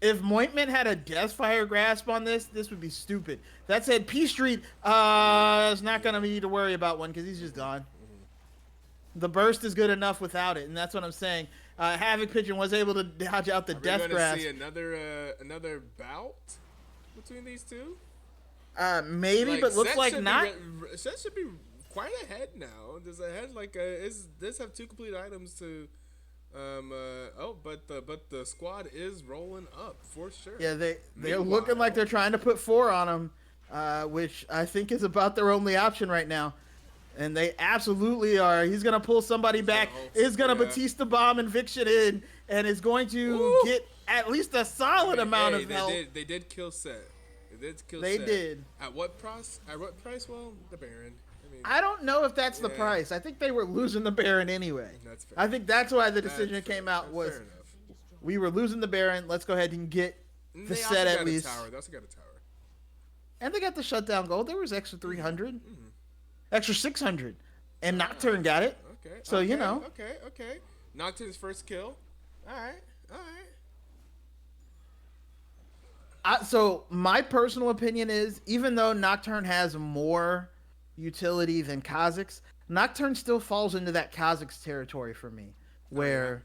if Mointment had a Deathfire Grasp on this would be stupid. That said, P Street is not gonna need to worry about one because he's just gone. The burst is good enough without it, and that's what I'm saying. Havoc Pigeon was able to dodge out the Death Grasp. See another bout between these two? Maybe, but looks like not. Seth should be quite ahead now. Does this have 2 complete items to? But the squad is rolling up for sure. Yeah, they're looking like they're trying to put 4 on him, which I think is about their only option right now. And they absolutely are. He's going to pull somebody back. Is going to Batista bomb Eviction in, and is going to get at least a solid amount of health. They did kill Seth. They did. At what price? Well, the Baron. I don't know if that's the price. I think they were losing the Baron anyway. That's fair. I think that's why the decision came out was we were losing the Baron. Let's go ahead and get the set at least. They also got a tower. And they got the shutdown gold. There was extra 300. Extra 600. And Nocturne got it. Okay. So, you know. Okay. Nocturne's first kill. All right. So, my personal opinion is, even though Nocturne has more utility than Kha'Zix, Nocturne still falls into that Kha'Zix territory for me. Where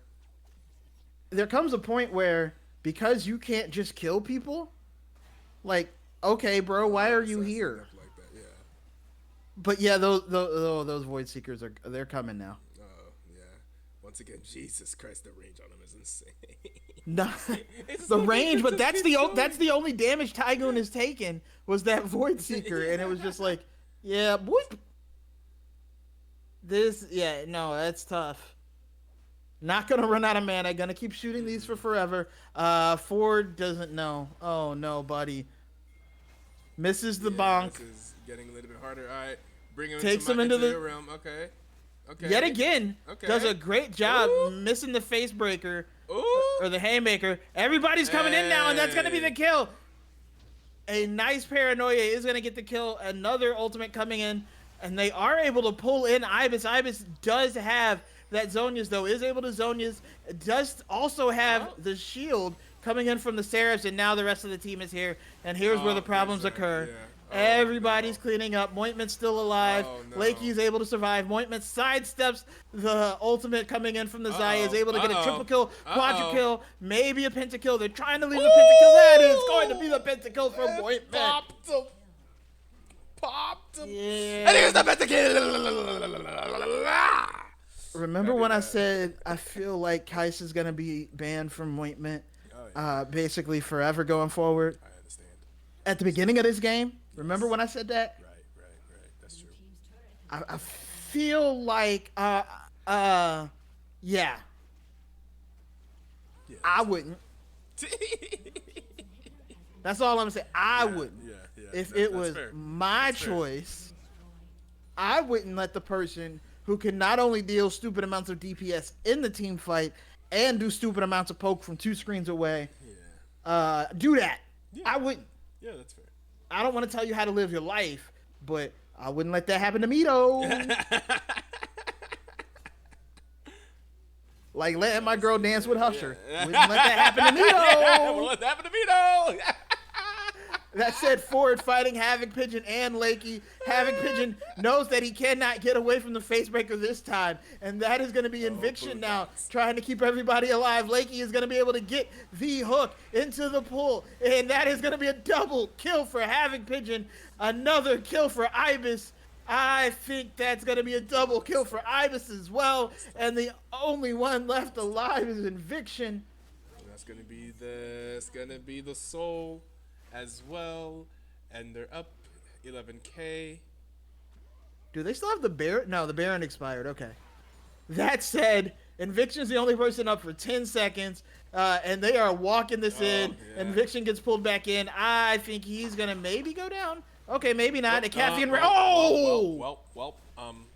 there comes a point where, because you can't just kill people, like, okay, bro, why are you here? But yeah, those Void Seekers they're coming now. Oh yeah. Once again, Jesus Christ, the range on them is insane. No, the range, but that's the only damage Tygoon has taken was that Void Seeker, and it was just like, yeah, boy. That's tough. Not gonna run out of mana. Gonna keep shooting these for forever. Ford doesn't know. Oh no, buddy. Misses the bonk. This is getting a little bit harder. All right, bring him. Takes him into the realm. Okay. Yet again, does a great job missing the face breaker or the haymaker. Everybody's coming in now, and that's gonna be the kill. A nice paranoia is gonna get the kill. Another ultimate coming in, and they are able to pull in Ibis. Ibis does have that Zhonya's though. Is able to Zhonya's. Does also have the shield coming in from the Seraphs, and now the rest of the team is here. And here's where the problems occur. Everybody's cleaning up. Mointman's still alive. Oh, no. Lakey is able to survive. Mointman sidesteps the ultimate coming in from the Zaya. Is able to get a triple kill, quadra kill, maybe a pentakill. They're trying to leave the pentakill. That is going to be the pentakill for Mointman. Popped him. Popped him. Yeah. And here's the pentakill. Remember when I said I feel like Kais is going to be banned from Mointman basically forever going forward? I understand. At the beginning of this game, remember when I said that? Right. That's true. I feel like, yeah. I wouldn't. That's all I'm saying. I wouldn't. Yeah. If That's it was fair. my choice, I wouldn't let the person who can not only deal stupid amounts of DPS in the team fight and do stupid amounts of poke from 2 screens away, do that. Yeah. I wouldn't. Yeah, that's fair. I don't want to tell you how to live your life, but I wouldn't let that happen to me, though. Like letting my girl dance with Husher. Wouldn't let that happen to me, though. Wouldn't let that happen to me, though. That said, forward fighting Havoc Pigeon and Lakey. Havoc Pigeon knows that he cannot get away from the facebreaker this time, and that is going to be Inviction now, trying to keep everybody alive. Lakey is going to be able to get the hook into the pool, and that is going to be a double kill for Havoc Pigeon. Another kill for Ibis. I think that's going to be a double kill for Ibis as well, and the only one left alive is Inviction. That's gonna be the soul as well, and they're up 11K. Do they still have the Baron? No, the Baron expired. Okay. That said, Inviction is the only person up for 10 seconds, and they are walking this in. Yeah. Inviction gets pulled back in. I think he's going to maybe go down. Okay, maybe not. Ecathian Rain.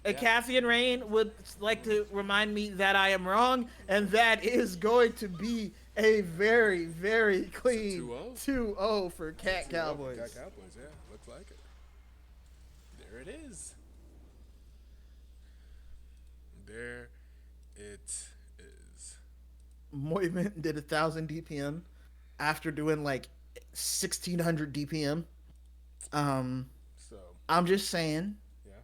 Ecathian Rain would like to remind me that I am wrong, and that is going to be a very, very clean 2-0 for Cat Cowboys. Cat Cowboys, yeah, looks like it. There it is. There it is. Moivant did 1,000 DPM after doing like 1,600 DPM. So I'm just saying. Yeah.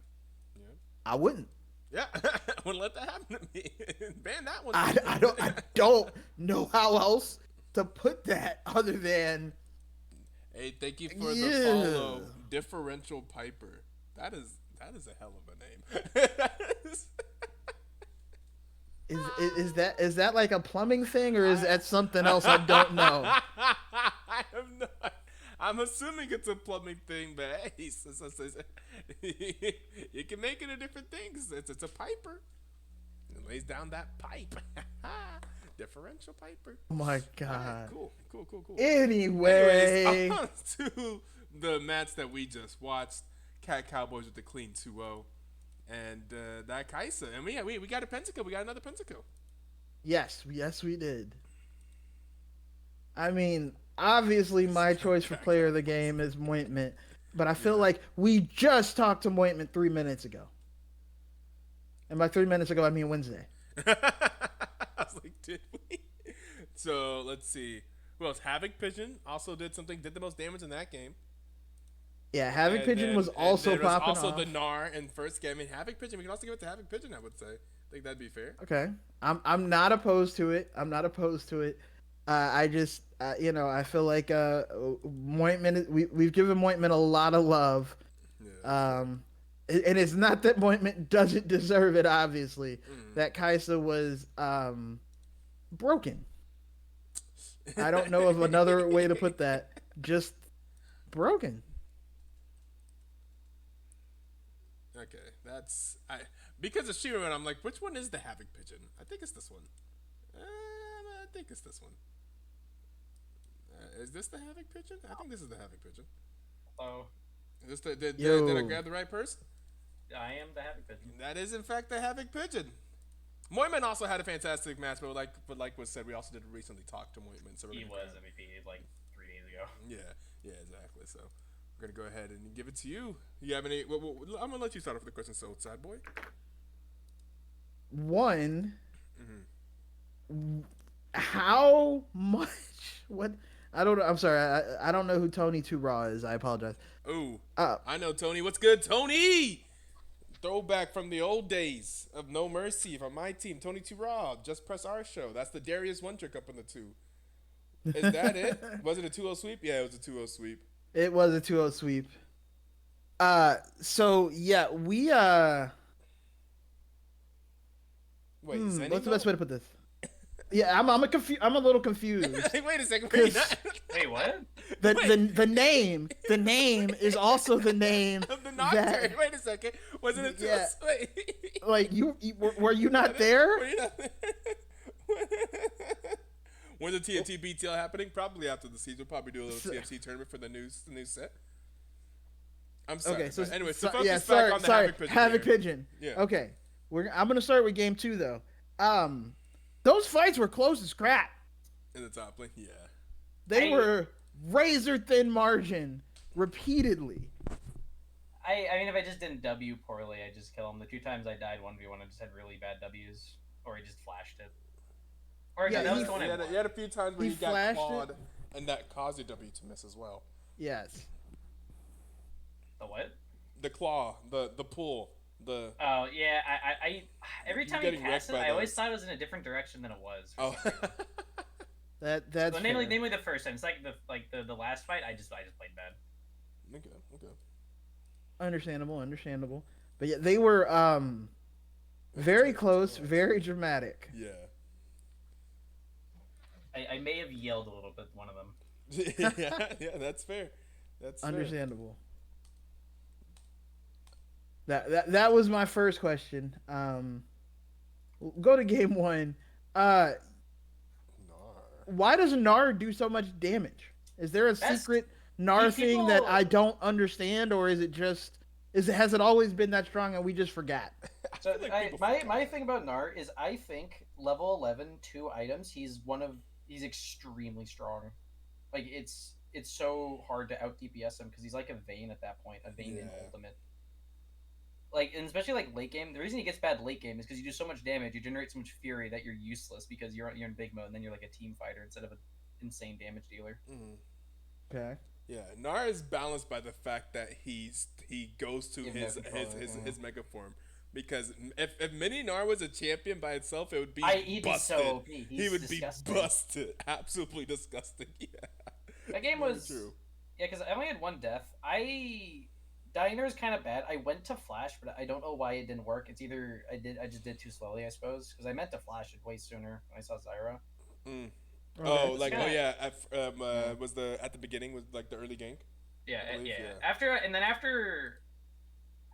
I wouldn't. Yeah, wouldn't let that happen to me. Ban that one. I don't know how else to put that other than. Hey, thank you for the follow, Differential Piper. That is a hell of a name. Is that like a plumbing thing, or is that something else I don't know? I have no. I'm assuming it's a plumbing thing, but hey, you can make it a different thing. It's a piper. It lays down that pipe. Differential piper. Oh my god. Right, cool. Anyway, Anyways, on to the match that we just watched. Cat Cowboys with the clean 2-0. And that Kaisa. And we got a pentakill. We got another pentakill. Yes, we did. I mean, obviously my choice for player of the game is Mointment, but I feel like we just talked to Mointment 3 minutes ago. And by 3 minutes ago, I mean Wednesday. I was like, did we? So, let's see. Who else? Havoc Pigeon also did the most damage in that game. Yeah, Havoc Pigeon was also popping off. Also the Gnar in first game. I mean, Havoc Pigeon, we can also give it to Havoc Pigeon, I would say. I think that'd be fair. Okay. I'm not opposed to it. I just, I feel like Mointman. We've given Mointman a lot of love, and it's not that Mointman doesn't deserve it. Obviously, that Kaisa was broken. I don't know of another way to put that. Just broken. Okay, because of Shiraman, I'm like, which one is the Havoc Pigeon? I think it's this one. I think it's this one. Is this the Havoc Pigeon? I think this is the Havoc Pigeon. Oh. Is this did I grab the right person? I am the Havoc Pigeon. That is, in fact, the Havoc Pigeon. Moyman also had a fantastic match, but like was said, we also did recently talk to Moyman. So he was MVP like 3 days ago. Yeah, exactly. So we're gonna go ahead and give it to you. You have any? I'm gonna let you start off with the question. So, OldSadBoy. One. How much? What? I don't know. I'm sorry. I don't know who Tony Too Raw is. I apologize. Ooh, Uh, I know Tony. What's good, Tony? Throwback from the old days of No Mercy from my team, Tony T. Raw. Just press our show. That's the Darius one trick up on the 2. Is that it? Was it a 2-0 sweep? Yeah, it was a 2-0 sweep. It was a 2-0 sweep. So yeah, we Wait, Zenny what's the best though? way to put this? Yeah, I'm a little confused. Wait a second. Wait, Wait, what? The name is also the name the Nocturne. that, Wait a second. Was it a 2-0 Yeah. sweep? like were you not there? Were you not there? When's the TNT BTL happening? Probably after the season. We'll probably do a little TFC tournament for the new set. I'm sorry. Okay, so but anyway, so, focus yeah, back sorry, on the sorry, Havoc Pigeon. Havoc here. Pigeon. Yeah. Okay, I'm gonna start with game 2 though. Those fights were close as crap. In the top lane, yeah. They were razor thin margin repeatedly. I mean, if I just didn't W poorly, I just kill him. The 2 times I died 1v1, I just had really bad Ws, or I just flashed it. Or Yeah, that was he- the one I won. You had a few times where He you got flashed clawed, it. and that caused your W to miss as well. Yes. The what? The claw, the pull, the Oh yeah, I every time he getting cast it, wrecked by I always those. thought it was in a different direction than it was. oh. That's Well, namely fair. the first time. It's like the last fight. I just played bad. okay. Understandable. But yeah, they were very close, very dramatic. Yeah. I may have yelled a little bit one of them. yeah, that's fair. That's fair. Understandable. That was my first question. Go to game 1. Why does Gnar do so much damage? Is there a That's- secret Gnar thing that people- I don't understand, or is it just has it always been that strong and we just forgot? So feel like people my thing about Gnar is I think level 11 2 items he's extremely strong. Like it's so hard to out DPS him because he's like a Vayne at that point, a Vayne in Yeah. ultimate. Like and especially like late game, the reason he gets bad late game is because you do so much damage, you generate so much fury that you're useless because you're in big mode and then you're like a team fighter instead of an insane damage dealer. Okay. Yeah, Nara is balanced by the fact that he goes to Yeah, his mega form, his mega form. Because if Mini Nar was a champion by itself, it would be He'd be busted. so OP. He He's would disgusting. be busted. Absolutely disgusting. Yeah. That game Very was true. Yeah, because I only had one death. Diner is kind of bad. I went to flash, but I don't know why it didn't work. It's either I just did too slowly, I suppose, because I meant to flash it way sooner when I saw Zyra. Oh, like kinda- yeah. Was at the beginning was like the early gank. Yeah, I believe, yeah. yeah. After,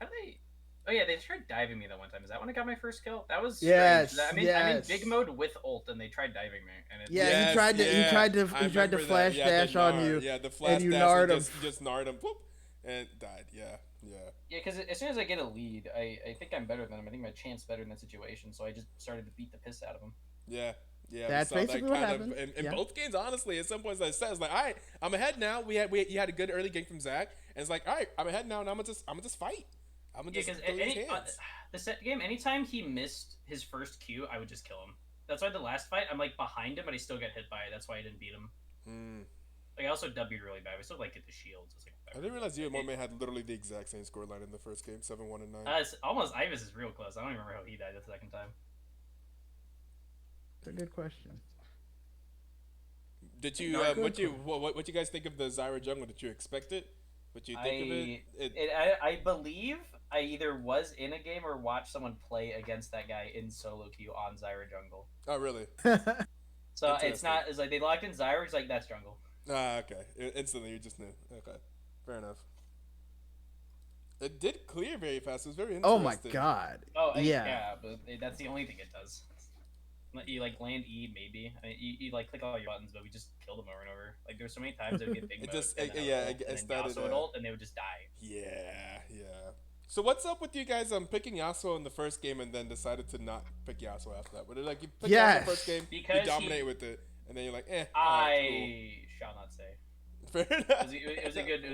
how did they? Oh yeah, they tried diving me that one time. Is that when I got my first kill? That was strange. Yes, I'm in yes. big mode with ult, and they tried diving me, and it, Yeah, Yes, he tried to yeah. I he tried to remember that. flash Yeah, the dash on Nar. you. Yeah, the flash you dash narred him. just narred him, whoop, and died. Yeah. Yeah, because as soon as I get a lead, I think I'm better than him. I think my chance better in that situation, so I just started to beat the piss out of him. Yeah. We That's saw that basically what kind happened. In Yeah. both games, honestly, at some points I said, it's like, all right, I'm ahead now. You had a good early game from Zach, and it's like, all right, I'm ahead now, and I'm gonna just fight. I'm gonna yeah, just because throw these hands. the set game, anytime he missed his first Q, I would just kill him. That's why the last fight, I'm like behind him, but I still get hit by it. That's why I didn't beat him. Like I also W'd really bad. We still like get the shields. It's like I didn't realize you and Momen had literally the exact same scoreline in the first game, 7-1 and 9. It's almost Ibis is real close. I don't even remember how he died the second time. It's a good question. Did you No, what you guys think of the Zyra jungle? Did you expect it? What you think of it? I believe I either was in a game or watched someone play against that guy in solo queue on Zyra jungle. Oh, really? So it's Interesting. not. It's like they locked in Zyra. It's like that's jungle. Ah, okay. Instantly, you just knew. Okay, fair enough. It did clear very fast. It was very interesting. Oh my god. Oh Yeah. yeah, but that's the only thing it does. You like land E maybe. I mean, you like click all your buttons, but we just killed them over and over. Like there's so many times they would get big It mode, just- and then yeah, ult, it and then started, Yasuo would ult, and they would just die. Yeah. So what's up with you guys picking Yasuo in the first game and then decided to not pick Yasuo after that? But like you picked Yasuo in Yes. the first game, Because you dominate with it, and then you're like, eh. I alright, shall not say. cool. Fair It enough.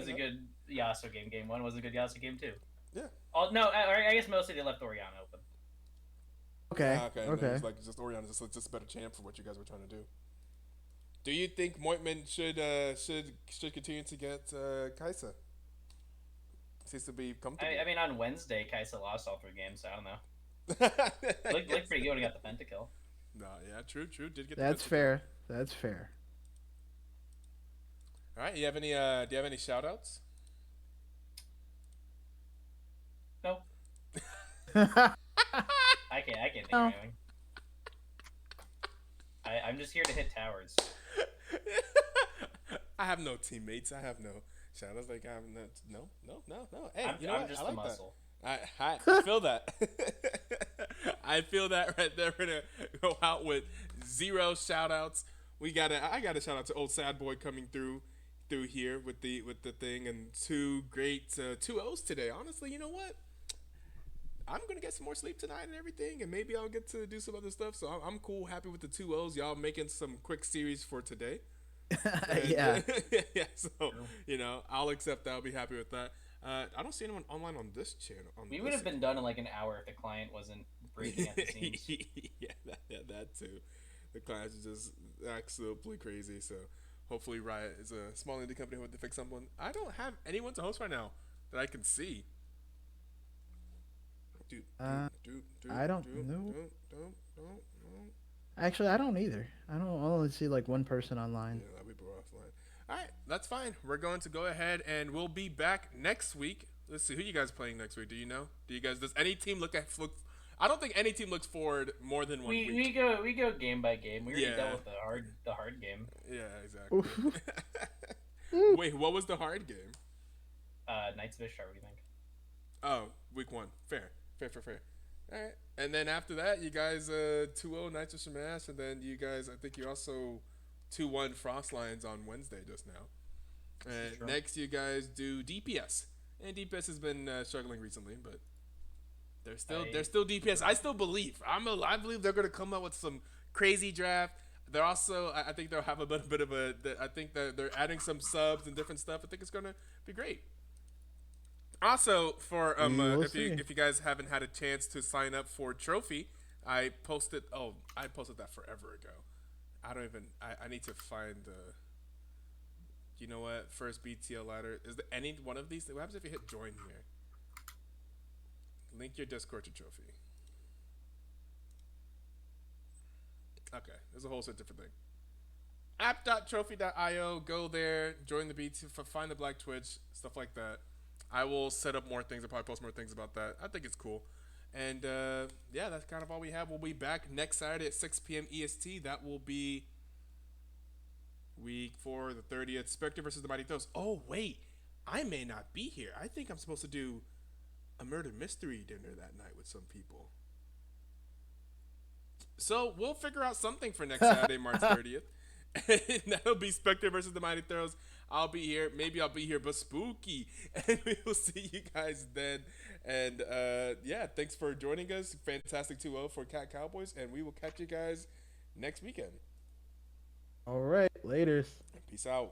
was a good Yasuo game. Game 1 was a good Yasuo game too. Yeah. Oh no, I guess mostly they left Oriana open. Okay. Ah, okay. And then Okay. it was like just Orion is just a better champ for what you guys were trying to do. Do you think Moitman should continue to get Kaisa? Seems to be comfortable. I mean, on Wednesday, Kaisa lost all 3 games. So I don't know. Looked pretty good when he got the pentakill. No, yeah, true. Did get That's the fair. That's fair. All right, you have any? Do you have any shout outs? No, I can't think No. of anything. I'm just here to hit towers. I have no teammates. I have no shout outs. Like I have no. Hey, you know I'm what? just I the like muscle. that. I feel that. I feel that right there. We're gonna go out with 0 shout outs. I got a shout out to OldSadBoy coming through here with the thing, and 2 great 2-0s today. Honestly, you know what? I'm gonna get some more sleep tonight and everything, and maybe I'll get to do some other stuff. So I'm cool, happy with the 2-0s. Y'all making some quick series for today. And, Yeah. yeah. So I'll accept that. I'll be happy with that. I don't see anyone online on this channel. We would have been done in like an hour if the client wasn't breaking at the seams. Yeah, that too. The clients are just absolutely crazy. So hopefully Riot is a small indie company who to fix someone. I don't have anyone to host right now that I can see. I don't know. Actually, I don't either. I only see like one person online. Yeah, we were offline. All right, that's fine. We're going to go ahead and we'll be back next week. Let's see, who you guys playing next week? Do you know? Does any team look? I don't think any team looks forward more than 1 week. We go game by game. We already dealt with the hard game. Yeah, exactly. Wait, what was the hard game? Knights of Ishtar. What do you think? Oh, week 1. Fair. All right, and then after that, you guys 2-0 Knights of Shamash, and then you guys, I think you also 2-1 Frost Lions on Wednesday just now. And next, you guys do DPS, and DPS has been struggling recently, but they're still DPS. I still believe. I believe they're gonna come up with some crazy draft. They're also, I think they'll have a bit of a. I think that they're adding some subs and different stuff. I think it's gonna be great. Also, for if you guys haven't had a chance to sign up for Trophy, I posted that forever ago. I need to find the. You know what? First BTL ladder. Is there any one of these? What happens if you hit join here? Link your Discord to Trophy. Okay, there's a whole set of different thing. app.trophy.io. Go there, join the BT, find the Black Twitch, stuff like that. I will set up more things. I'll probably post more things about that. I think it's cool. And yeah, that's kind of all we have. We'll be back next Saturday at 6 p.m. EST. That will be week 4, the 30th. Spectre versus the Mighty Throws. Oh, wait. I may not be here. I think I'm supposed to do a murder mystery dinner that night with some people. So we'll figure out something for next Saturday, March 30th. And that'll be Spectre versus the Mighty Throws. I'll be here. Maybe I'll be here, but spooky. And we will see you guys then. And yeah, thanks for joining us. Fantastic 2-0 for Cat Cowboys. And we will catch you guys next weekend. All right. Laters. Peace out.